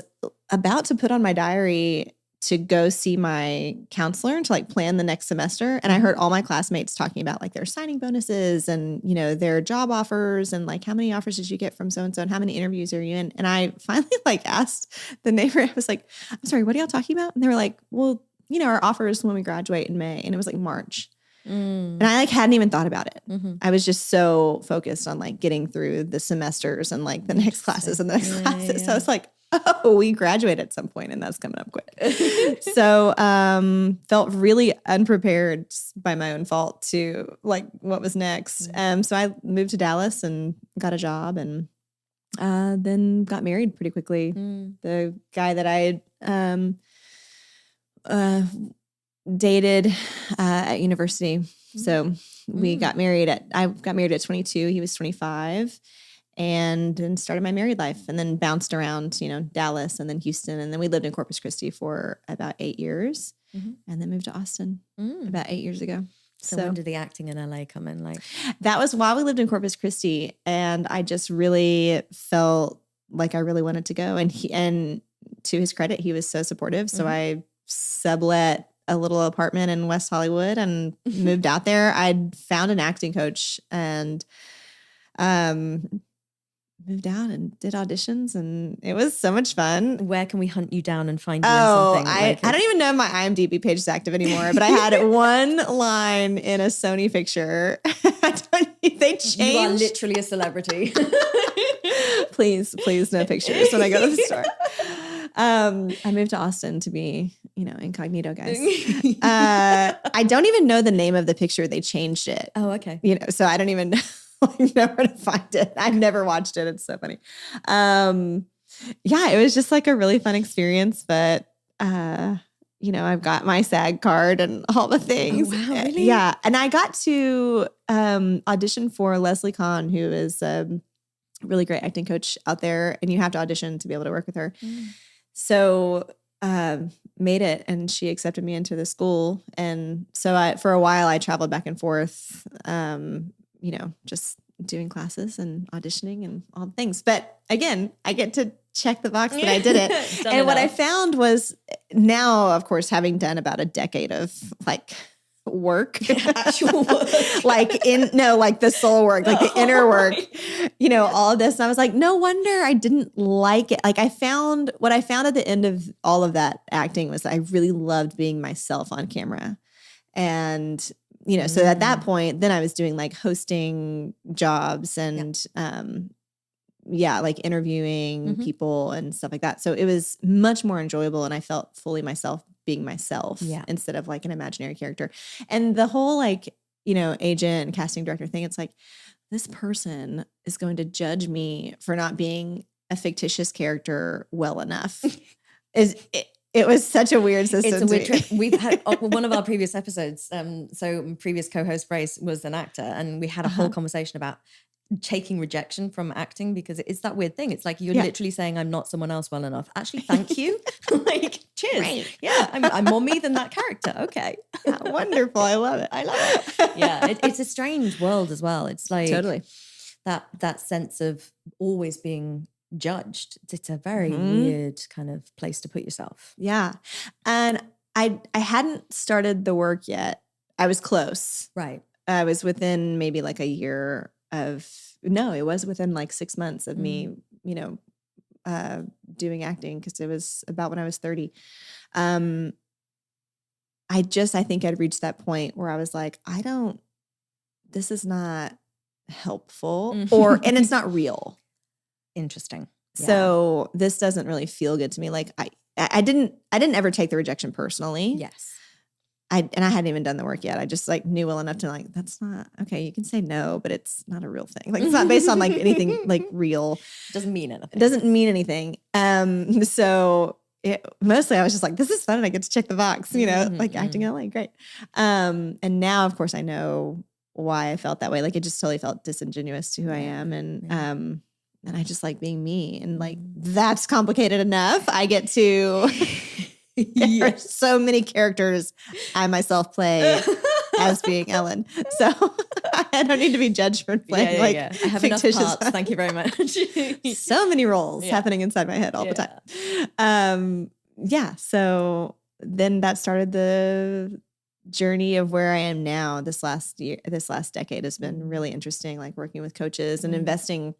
about to put on my diary to go see my counselor to like plan the next semester. And I heard all my classmates talking about like their signing bonuses and, their job offers and like, how many offers did you get from so-and-so and how many interviews are you in? And I finally like asked the neighbor, I was like, I'm sorry, what are y'all talking about? And they were like, well, our offers when we graduate in May. And it was like March. And I like hadn't even thought about it. I was just so focused on like getting through the semesters and like the next classes and the next classes. So I was like, Oh, we graduated at some point and that's coming up quick. So felt really unprepared by my own fault to like what was next. So I moved to Dallas and got a job and then got married pretty quickly. The guy that I had dated at university. So I got married at 22. He was 25. And then started my married life and then bounced around, Dallas and then Houston. And then we lived in Corpus Christi for about 8 years and then moved to Austin about 8 years ago. So when did the acting in LA come in? Like that was while we lived in Corpus Christi. And I just really felt like I really wanted to go. And to his credit, he was so supportive. So I sublet a little apartment in West Hollywood and moved out there. I'd found an acting coach and moved out and did auditions and it was so much fun. Where can we hunt you down and find you in something? I don't even know if my IMDb page is active anymore, but I had one line in a Sony picture. They changed. You are literally a celebrity. Please no pictures when I go to the store. I moved to Austin to be, incognito, guys. I don't even know the name of the picture. They changed it. Oh, okay. So I don't even know. I know where to find it. I've never watched it. It's so funny. It was just like a really fun experience, but I've got my SAG card and all the things. Oh, wow, really? Yeah. And I got to audition for Leslie Kahn, who is a really great acting coach out there, and you have to audition to be able to work with her. So made it, and she accepted me into the school. And so for a while I traveled back and forth, just doing classes and auditioning and all the things. But again, I get to check the box that I did it. And what I found was now, of course, having done about a decade of like work, actual work, like the soul work, like the inner work, all of this. And I was like, no wonder I didn't like it. Like what I found at the end of all of that acting was I really loved being myself on camera. And so at that point, then I was doing like hosting jobs and, like interviewing people and stuff like that. So it was much more enjoyable and I felt fully myself being myself instead of like an imaginary character. And the whole agent and casting director thing, it's like, this person is going to judge me for not being a fictitious character well enough. It was such a weird system. It's a weird trip. We've had one of our previous episodes. So previous co-host Brace was an actor, and we had a whole conversation about taking rejection from acting because it's that weird thing. It's like you're literally saying I'm not someone else well enough. Actually, thank you. Like, cheers. Right. Yeah, I'm more me than that character. Okay, wonderful. I love it. Yeah, it's a strange world as well. It's like totally that sense of always being judged. It's a very weird kind of place to put yourself. Yeah. And I hadn't started the work yet. I was close. Right. I was within maybe like a year it was within like 6 months of me, doing acting because it was about when I was 30. I think I'd reached that point where I was like, this is not helpful and it's not real. Interesting. Yeah. So this doesn't really feel good to me. Like I didn't ever take the rejection personally. Yes. I hadn't even done the work yet. I just like knew well enough to like, that's not okay. You can say no, but it's not a real thing. Like it's not based on like anything like real. Doesn't mean anything. It doesn't mean anything. So mostly I was just like, this is fun and I get to check the box, like acting in LA, great. And now of course I know why I felt that way. Like it just totally felt disingenuous to who I am. And I just like being me, and like that's complicated enough. I get to there are so many characters I myself play as being Ellen, so I don't need to be judged for playing I have fictitious enough parts. Thank you very much. So many roles happening inside my head all the time. So then that started the journey of where I am now. This last decade has been really interesting, like working with coaches and investing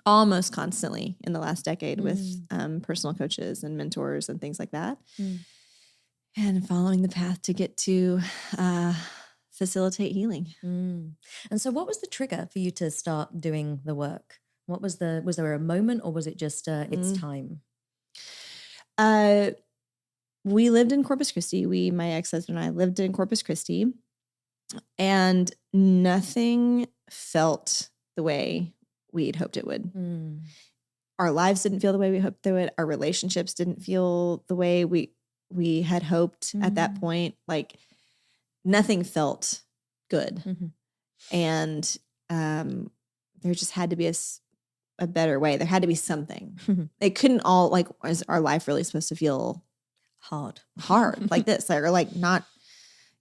almost constantly in the last decade with personal coaches and mentors and things like that. And following the path to get to facilitate healing. And so what was the trigger for you to start doing the work? Was there a moment, or was it just it's time? We lived in Corpus Christi. My ex-husband and I lived in Corpus Christi, and nothing felt the way we'd hoped it would. Our lives didn't feel the way we hoped they would. Our relationships didn't feel the way we had hoped at that point. Like nothing felt good. And there just had to be a better way. There had to be something. It couldn't all, like, is our life really supposed to feel hard like this? Or like not,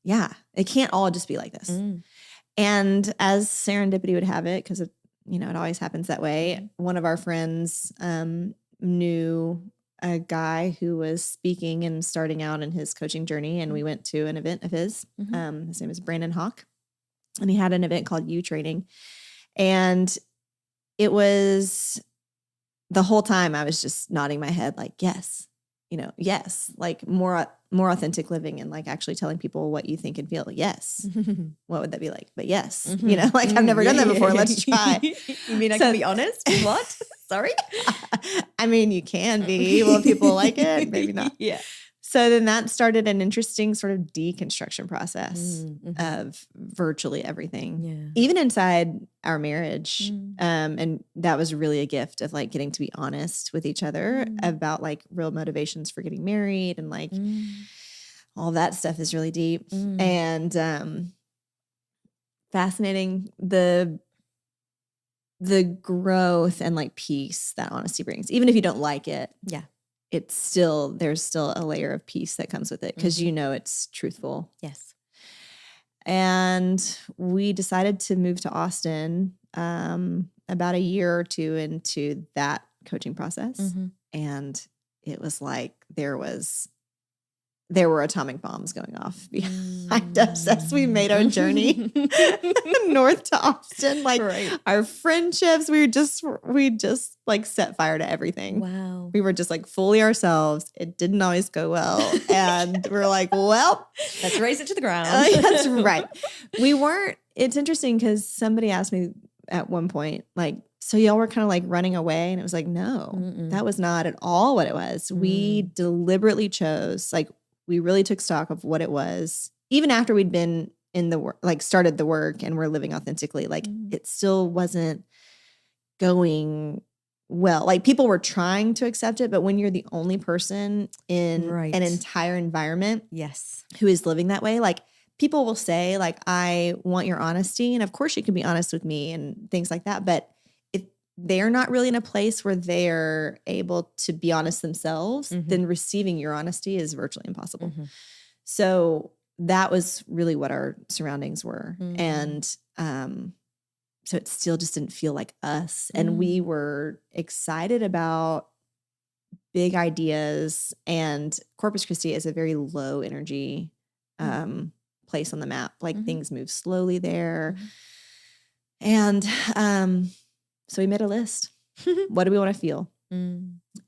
it can't all just be like this. And as serendipity would have it, because it always happens that way, one of our friends knew a guy who was speaking and starting out in his coaching journey, and we went to an event of his. His name is Brandon Hawk, and he had an event called You Training. And it was, the whole time I was just nodding my head like, yes, yes, like more authentic living, and like actually telling people what you think and feel. Yes. What would that be like? But yes, like I've never done that before. Let's try. You mean I can be honest? What? Sorry? I mean, you can be. Will people like it? Maybe not. Yeah. So then that started an interesting sort of deconstruction process of virtually everything, even inside our marriage. And that was really a gift of like getting to be honest with each other about like real motivations for getting married, and like all that stuff is really deep and fascinating. The growth and like peace that honesty brings, even if you don't like it. Yeah. There's still a layer of peace that comes with it, because it's truthful. Yes. And we decided to move to Austin about a year or two into that coaching process. And it was like there were atomic bombs going off behind us as we made our journey north to Austin. Like our friendships, we just like set fire to everything. Wow. We were just like fully ourselves. It didn't always go well. And we're like, well, let's raise it to the ground. That's right. We weren't, it's interesting because somebody asked me at one point, like, so y'all were kind of like running away? And it was like, no, that was not at all what it was. We deliberately chose, like, we really took stock of what it was. Even after we'd been in the work, like started the work and we're living authentically, like it still wasn't going well. Like people were trying to accept it, but when you're the only person in an entire environment who is living that way, like people will say like, I want your honesty. And of course you can be honest with me and things like that. But if they're not really in a place where they're able to be honest themselves, then receiving your honesty is virtually impossible. So that was really what our surroundings were. And so it still just didn't feel like us. And we were excited about big ideas. And Corpus Christi is a very low energy place on the map. Like things move slowly there. And so we made a list. What do we want to feel?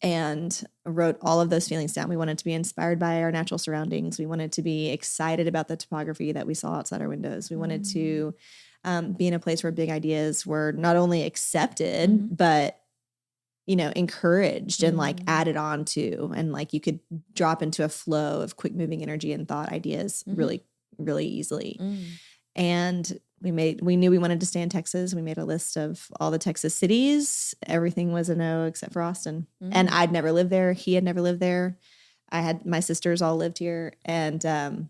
And wrote all of those feelings down. We wanted to be inspired by our natural surroundings. We wanted to be excited about the topography that we saw outside our windows. We wanted to be in a place where big ideas were not only accepted, but, encouraged and like added on to, and like you could drop into a flow of quick moving energy and thought ideas really, really easily. And we knew we wanted to stay in Texas. We made a list of all the Texas cities. Everything was a no except for Austin. And I'd never lived there. He had never lived there. My sisters all lived here. And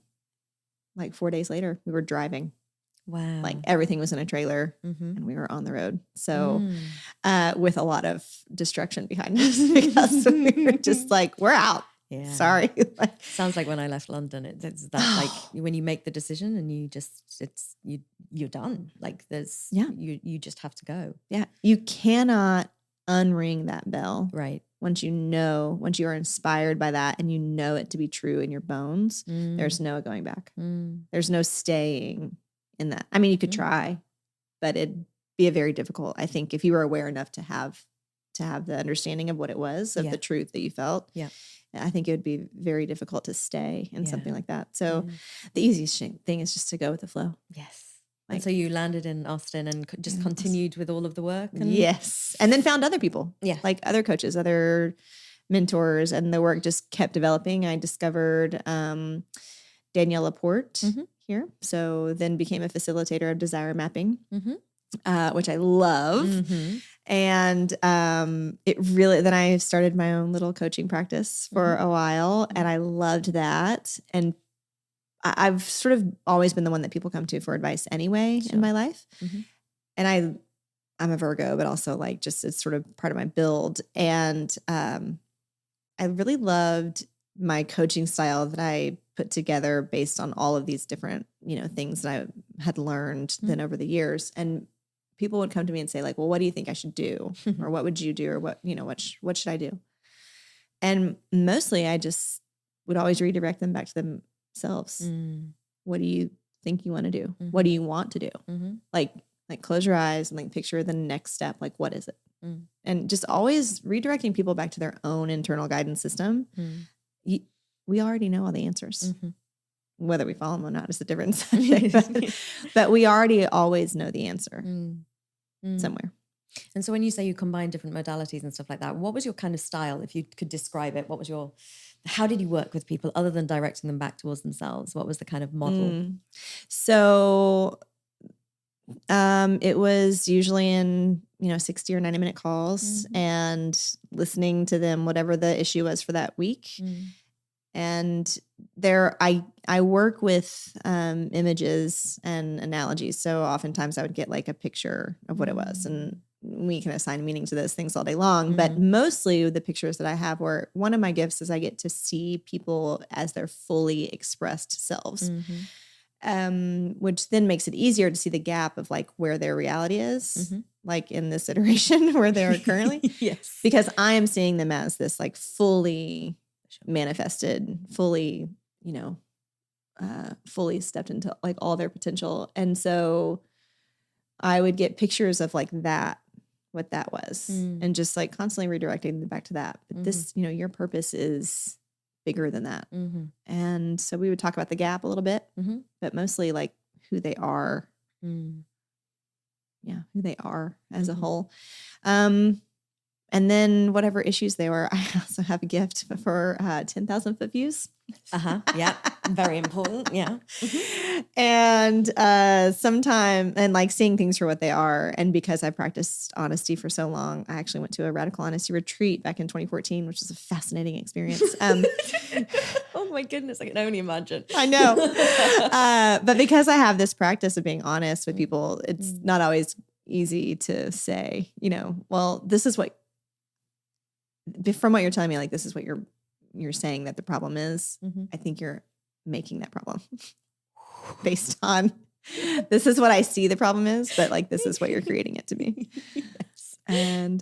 like 4 days later, we were driving. Wow. Like everything was in a trailer and we were on the road. So with a lot of destruction behind us, because we were just like, we're out. Yeah. Sorry. Sounds like when I left London, it's that like when you make the decision and you're done. Like you just have to go. Yeah. You cannot unring that bell. Right. Once you are inspired by that and you know it to be true in your bones, there's no going back. There's no staying in that. I mean, you could try, but it'd be a very difficult, I think, if you were aware enough to have the understanding of what it was, of the truth that you felt. Yeah. I think it would be very difficult to stay in something like that. So the easiest thing is just to go with the flow. Yes. And so you landed in Austin and just continued with all of the work? Yes. And then found other people. Yeah. Like other coaches, other mentors, and the work just kept developing. I discovered Danielle Laporte here. So then became a facilitator of desire mapping, which I love. And it really, then I started my own little coaching practice for a while, and I loved that. And I've sort of always been the one that people come to for advice anyway in my life. And I'm a Virgo, but also like just it's sort of part of my build. And I really loved my coaching style that I put together based on all of these different, things that I had learned then over the years. And people would come to me and say like, well, what do you think I should do? Or what would you do? Or what should I do? And mostly I just would always redirect them back to themselves. What do you think you want to do? What do you want to do? Like close your eyes and like picture the next step. Like, what is it? And just always redirecting people back to their own internal guidance system. We already know all the answers. Whether we follow them or not is a different subject. But we already always know the answer somewhere. And so when you say you combine different modalities and stuff like that, what was your kind of style? If you could describe it, how did you work with people other than directing them back towards themselves? What was the kind of model? So it was usually in, 60 or 90 minute calls and listening to them, whatever the issue was for that week. And I work with images and analogies. So oftentimes I would get like a picture of what it was, and we can assign meaning to those things all day long. But mostly the pictures that I have were, one of my gifts is I get to see people as their fully expressed selves. Which then makes it easier to see the gap of like where their reality is, like in this iteration where they are currently. Yes. Because I am seeing them as this like fully manifested, fully, fully stepped into like all their potential. And so I would get pictures of like that, what that was, and just like constantly redirecting them back to that. But this, your purpose is bigger than that. And so we would talk about the gap a little bit, but mostly like who they are. Yeah, who they are as a whole. And then whatever issues they were, I also have a gift for 10,000 foot views. Yeah. Very important. Yeah. And sometime, and like seeing things for what they are. And because I practiced honesty for so long, I actually went to a radical honesty retreat back in 2014, which was a fascinating experience. Oh my goodness, I can only imagine. I know. But because I have this practice of being honest with people, it's not always easy to say, well, this is what, from what you're telling me, like, this is what you're saying that the problem is. I think you're making that problem based on, this is what I see the problem is, but like, this is what you're creating it to be. Yes. And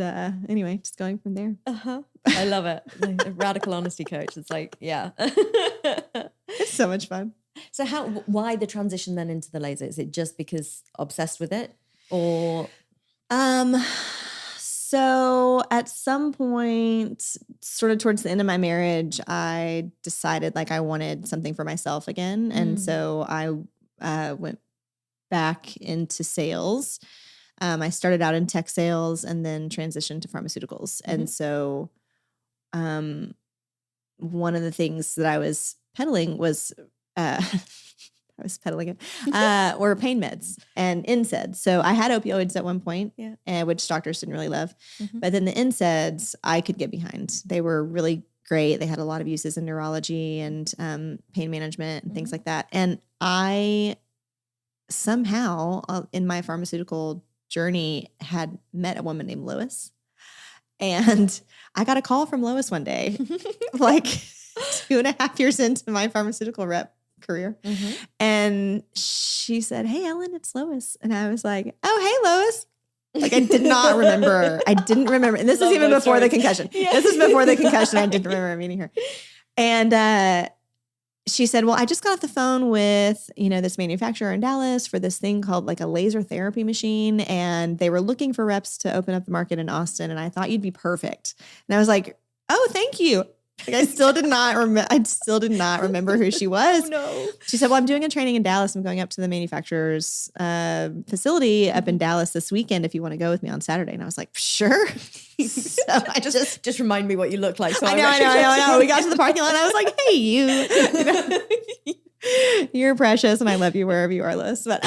anyway, just going from there. I love it. Like a radical honesty coach. It's like, yeah. It's so much fun. So why the transition then into the laser? Is it just because obsessed with it, or? So at some point, sort of towards the end of my marriage, I decided like I wanted something for myself again. And so I went back into sales. I started out in tech sales and then transitioned to pharmaceuticals. And so one of the things that I was peddling was were pain meds and NSAIDs. So I had opioids at one point, which doctors didn't really love. But then the NSAIDs I could get behind. They were really great. They had a lot of uses in neurology and pain management and things like that. And I somehow in my pharmaceutical journey had met a woman named Lois. And I got a call from Lois one day, like 2.5 years into my pharmaceutical rep career. And she said, "Hey, Ellen, it's Lois." And I was like, "Oh, hey, Lois." Like I did not remember. I didn't remember. And this is even before the concussion. Yeah. This is before the concussion. I didn't remember meeting her. And she said, "Well, I just got off the phone with, this manufacturer in Dallas for this thing called like a laser therapy machine. And they were looking for reps to open up the market in Austin. And I thought you'd be perfect." And I was like, "Oh, thank you." Like I still did not remember who she was. Oh, no. She said, "Well, I'm doing a training in Dallas. I'm going up to the manufacturer's facility up in Dallas this weekend if you want to go with me on Saturday." And I was like, "Sure." So I just remind me what you look like. So I know. We got to the parking lot and I was like, hey, you're precious and I love you wherever you are, Liz. But,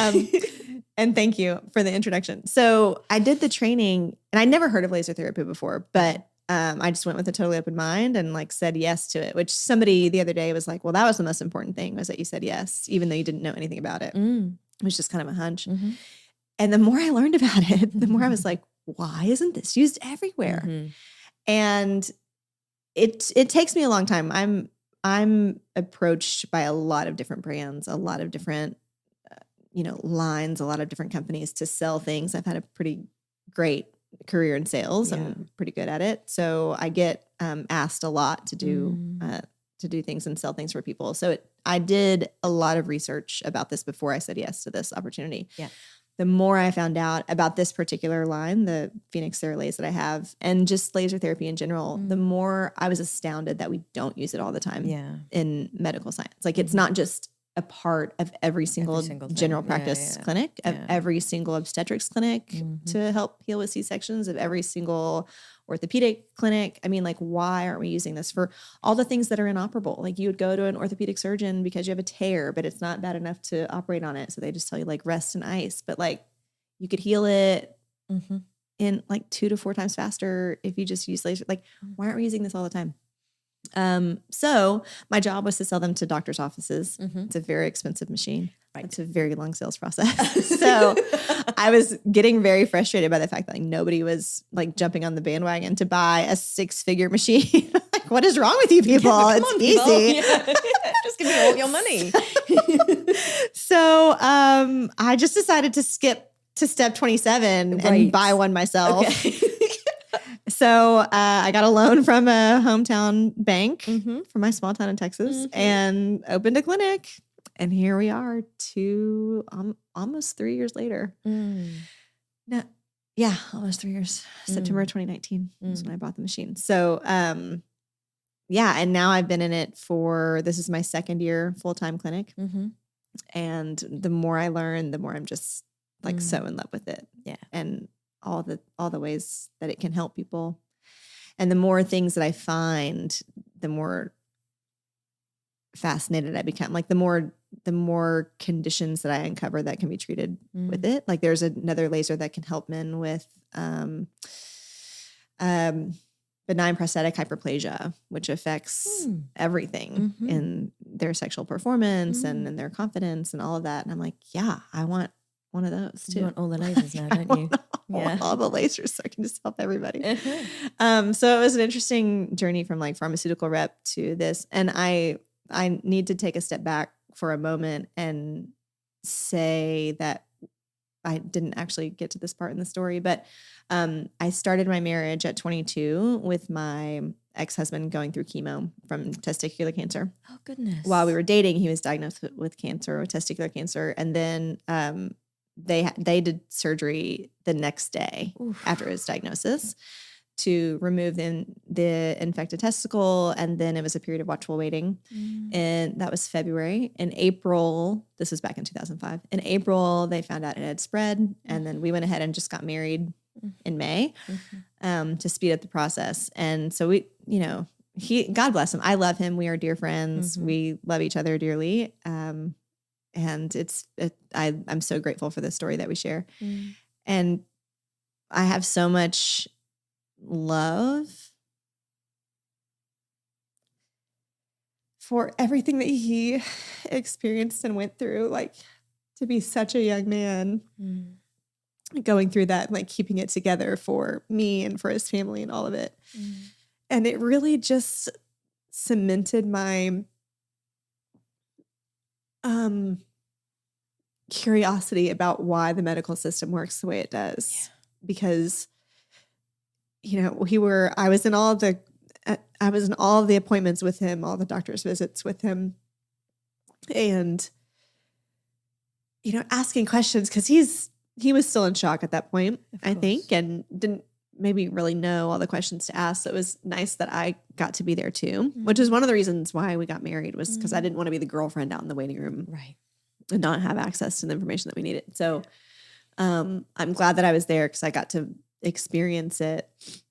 and thank you for the introduction. So I did the training and I'd never heard of laser therapy before, but I just went with a totally open mind and like said yes to it, which somebody the other day was like, well, that was the most important thing was that you said yes, even though you didn't know anything about it. It was just kind of a hunch. And the more I learned about it, the more I was like, why isn't this used everywhere? And it takes me a long time. I'm approached by a lot of different brands, a lot of different, lines, a lot of different companies to sell things. I've had a pretty great career in sales. Yeah. I'm pretty good at it. So I get asked a lot to do things and sell things for people. So I did a lot of research about this before I said yes to this opportunity. Yeah. The more I found out about this particular line, the Phoenix Theralaser that I have, and just laser therapy in general, the more I was astounded that we don't use it all the time in medical science. Like it's not just a part of every single general practice clinic, of every single obstetrics clinic to help heal with C-sections, of every single orthopedic clinic. I mean, like, why aren't we using this for all the things that are inoperable? Like you would go to an orthopedic surgeon because you have a tear, but it's not bad enough to operate on it. So they just tell you like rest and ice, but like you could heal it in like 2 to 4 times faster if you just use laser. Like, why aren't we using this all the time? So my job was to sell them to doctors' offices. It's a very expensive machine. Right. It's a very long sales process. So I was getting very frustrated by the fact that like nobody was like jumping on the bandwagon to buy a 6-figure machine. Like, what is wrong with you people? It's easy. Just give me all your money. So I just decided to skip to step 27 and buy one myself. Okay. So I got a loan from a hometown bank from my small town in Texas and opened a clinic. And here we are almost 3 years later. No, yeah, almost 3 years. September 2019 is when I bought the machine. So and now I've been in it this is my 2nd year full-time clinic. And the more I learn, the more I'm just like so in love with it. Yeah. And all the ways that it can help people. And the more things that I find, the more fascinated I become. Like the more conditions that I uncover that can be treated with it. Like there's another laser that can help men with benign prostatic hyperplasia, which affects everything in their sexual performance and in their confidence and all of that. And I'm like, yeah, I want one of those too. You want all the lasers now, don't you? All the lasers, so I can just help everybody. So it was an interesting journey from like pharmaceutical rep to this. And I need to take a step back for a moment and say that I didn't actually get to this part in the story, but I started my marriage at 22 with my ex-husband going through chemo from testicular cancer. Oh, goodness. While we were dating, he was diagnosed with testicular cancer. And then they did surgery the next day after his diagnosis to remove the infected testicle. And then it was a period of watchful waiting. And that was February. In April, this was back in 2005. In April, they found out it had spread. And then we went ahead and just got married in May to speed up the process. And so we, God bless him. I love him. We are dear friends. We love each other dearly. And I'm so grateful for the story that we share. And I have so much love for everything that he experienced and went through, like to be such a young man going through that, like keeping it together for me and for his family and all of it. And it really just cemented my curiosity about why the medical system works the way it does. Because I was in all of the appointments with him, all the doctor's visits with him, and asking questions because he was still in shock at that point, I think, and didn't maybe really know all the questions to ask. So it was nice that I got to be there too, which is one of the reasons why we got married, was because I didn't want to be the girlfriend out in the waiting room, right, and not have access to the information that we needed. So I'm glad that I was there because I got to experience it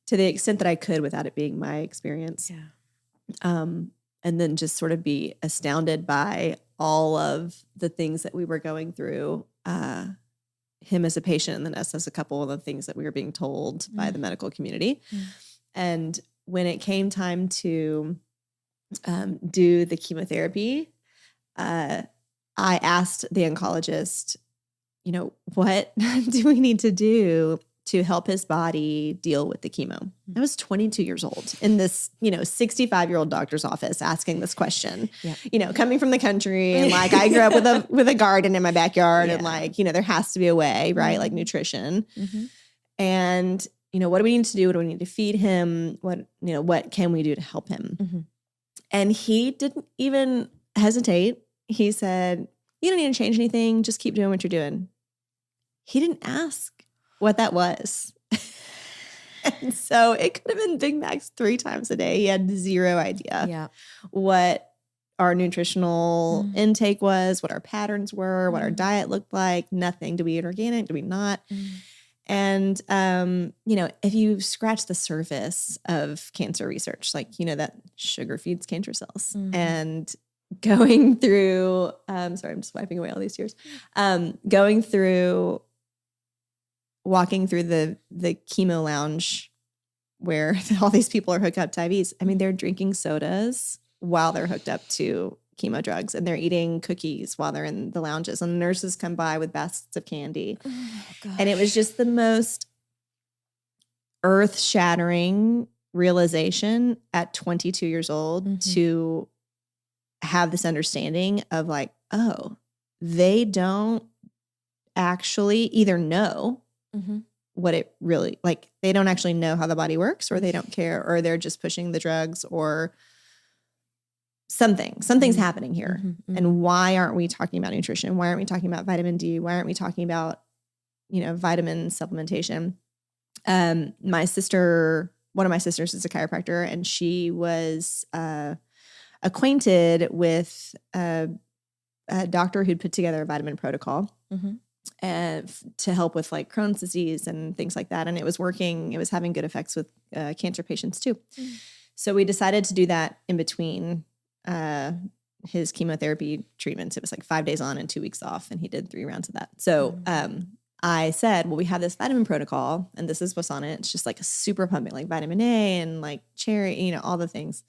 to the extent that I could without it being my experience. Yeah. And then just sort of be astounded by all of the things that we were going through, him as a patient and then us as a couple, of the things that we were being told by the medical community. And when it came time to do the chemotherapy, I asked the oncologist, what do we need to do to help his body deal with the chemo? I was 22 years old in this, 65-year-old doctor's office asking this question, coming from the country. And like, I grew up with a garden in my backyard and like, there has to be a way, right? Like nutrition. And, what do we need to do? What do we need to feed him? What can we do to help him? And he didn't even hesitate. He said, you don't need to change anything. Just keep doing what you're doing. He didn't ask what that was. And so it could have been Big Macs 3 times a day. He had zero idea what our nutritional intake was, what our patterns were, what our diet looked like, nothing. Do we eat organic? Do we not? And, if you scratch the surface of cancer research, like, that sugar feeds cancer cells and going through, sorry, I'm just wiping away all these tears, walking through the chemo lounge where all these people are hooked up to IVs. I mean, they're drinking sodas while they're hooked up to chemo drugs, and they're eating cookies while they're in the lounges, and the nurses come by with baskets of candy. And it was just the most earth-shattering realization at 22 years old to have this understanding of like, oh, they don't actually either know what it really, like, they don't actually know how the body works, or they don't care, or they're just pushing the drugs, or something's happening here. And why aren't we talking about nutrition? Why aren't we talking about vitamin D? Why aren't we talking about, vitamin supplementation? One of my sisters is a chiropractor, and she was acquainted with a doctor who'd put together a vitamin protocol to help with like Crohn's disease and things like that. And it was working. It was having good effects with cancer patients too. So we decided to do that in between his chemotherapy treatments. It was like 5 days on and 2 weeks off, and he did 3 rounds of that. So I said, well, we have this vitamin protocol, and this is what's on it. It's just like a super pumping, like vitamin A and like cherry, all the things.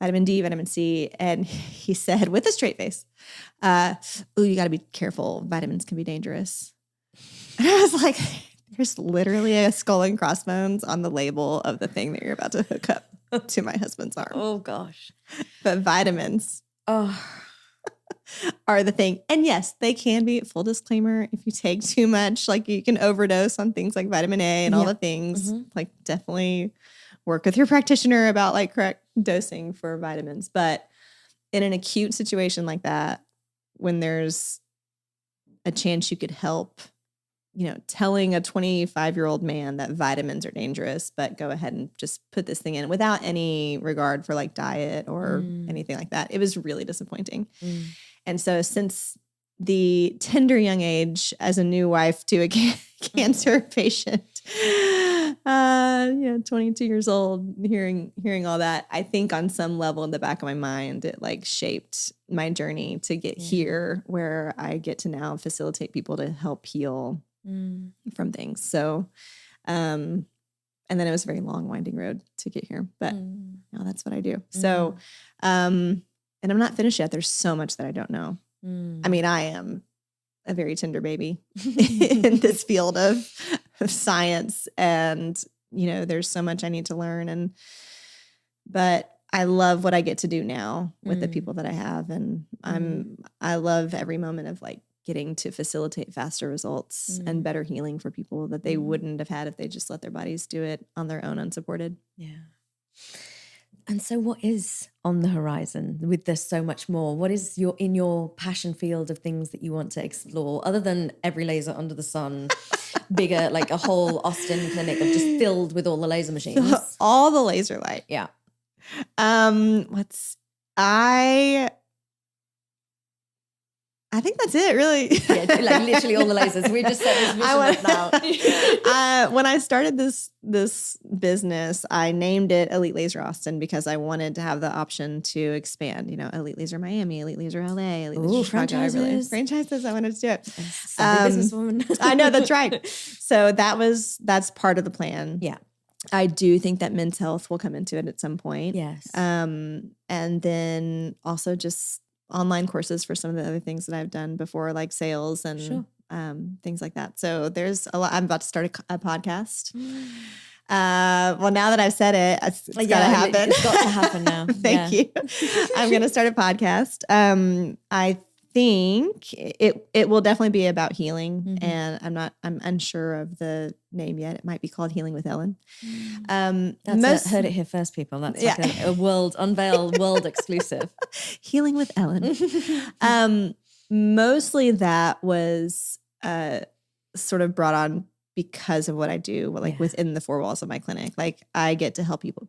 Vitamin D, vitamin C. And he said with a straight face, oh, you got to be careful. Vitamins can be dangerous. And I was like, there's literally a skull and crossbones on the label of the thing that you're about to hook up to my husband's arm. Oh, gosh. But vitamins are the thing. And yes, they can be, full disclaimer, if you take too much, like you can overdose on things like vitamin A and all the things. Like definitely work with your practitioner about like correct dosing for vitamins. But in an acute situation like that, when there's a chance you could help, telling a 25-year-old man that vitamins are dangerous, but go ahead and just put this thing in without any regard for like diet or anything like that, it was really disappointing. And so since the tender young age as a new wife to a cancer patient, 22 years old, hearing all that, I think on some level in the back of my mind, it like shaped my journey to get here where I get to now facilitate people to help heal from things. So, and then it was a very long winding road to get here, but now that's what I do. So, and I'm not finished yet. There's so much that I don't know. I mean, I am a very tender baby in this field of science, and there's so much I need to learn, but I love what I get to do now with the people that I have, and I love every moment of like getting to facilitate faster results and better healing for people that they wouldn't have had if they just let their bodies do it on their own unsupported. Yeah. And so what is on the horizon with this so much more? What is in your passion field of things that you want to explore other than every laser under the sun, bigger, like a whole Austin clinic of just filled with all the laser machines? All the laser light. Yeah. I think that's it, really. Yeah, like literally all the lasers. We just set this vision up now. When I started this business, I named it Elite Laser Austin because I wanted to have the option to expand. Elite Laser Miami, Elite Laser LA, Elite Laser Chicago. Franchises. I wanted to do it. Businesswoman. I know, that's right. So that's part of the plan. Yeah. I do think that men's health will come into it at some point. Yes. And then also just online courses for some of the other things that I've done before, like sales and things like that. So there's a lot. I'm about to start a podcast. Well, now that I've said it, it's got to happen. It's got to happen now. Thank you. I'm going to start a podcast. I think it will definitely be about healing, and I'm unsure of the name yet. It might be called Healing with Ellen. Heard it here first, people. That's like a world exclusive. Healing with Ellen. Mostly that was sort of brought on because of what I do, within the four walls of my clinic. Like, I get to help people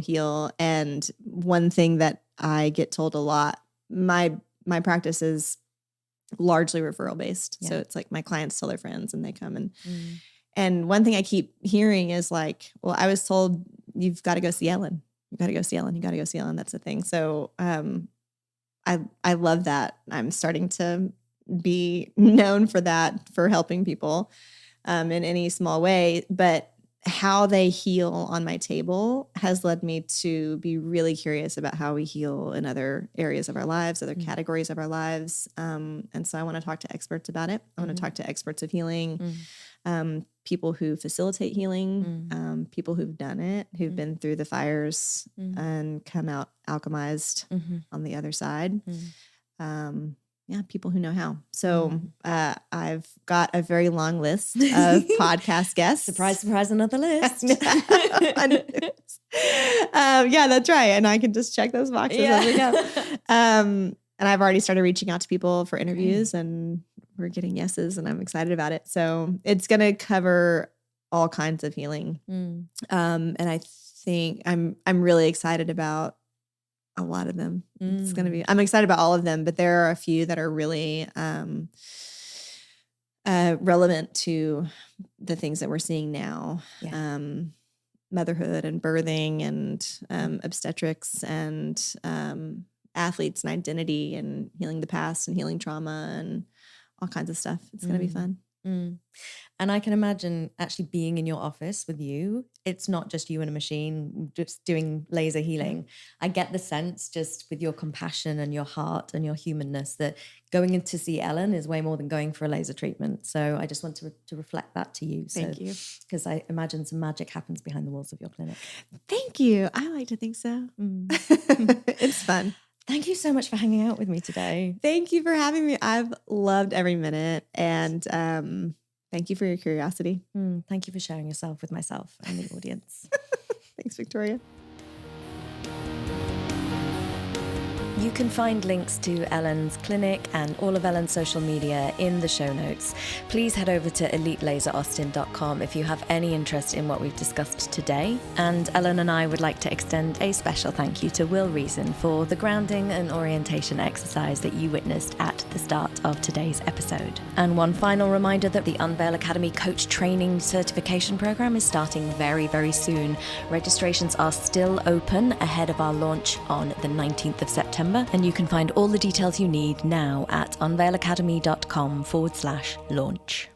heal, and one thing that I get told a lot, my practice is largely referral based. Yeah. So it's like my clients tell their friends and they come and one thing I keep hearing is like, well, I was told you've got to go see Ellen. You got to go see Ellen. You got to go see Ellen. That's the thing. So I love that. I'm starting to be known for that, for helping people in any small way. But how they heal on my table has led me to be really curious about how we heal in other areas of our lives, other categories of our lives. And so I want to talk to experts about it. I want to talk to experts of healing, people who facilitate healing, people who've done it, who've been through the fires and come out alchemized on the other side. People who know how. So I've got a very long list of podcast guests. Surprise, surprise, another list. That's right. And I can just check those boxes as we go. And I've already started reaching out to people for interviews, and we're getting yeses, and I'm excited about it. So it's going to cover all kinds of healing. And I think I'm really excited about a lot of them. It's going to be, I'm excited about all of them, but there are a few that are really relevant to the things that we're seeing now. Yeah. Motherhood and birthing and obstetrics and athletes and identity and healing the past and healing trauma and all kinds of stuff. It's going to be fun. And I can imagine actually being in your office with you. It's not just you and a machine just doing laser healing. I get the sense, just with your compassion and your heart and your humanness, that going in to see Ellen is way more than going for a laser treatment. So I just want to reflect that to you. Thank you. Because I imagine some magic happens behind the walls of your clinic. Thank you. I like to think so. It's fun. Thank you so much for hanging out with me today. Thank you for having me. I've loved every minute. And thank you for your curiosity. Thank you for sharing yourself with myself and the audience. Thanks, Victoria. You can find links to Ellen's clinic and all of Ellen's social media in the show notes. Please head over to elitelaseраustin.com if you have any interest in what we've discussed today. And Ellen and I would like to extend a special thank you to Will Reason for the grounding and orientation exercise that you witnessed at the start of today's episode. And one final reminder that the Unveil Academy Coach Training Certification Program is starting very, very soon. Registrations are still open ahead of our launch on the 19th of September. And you can find all the details you need now at unveilacademy.com/launch.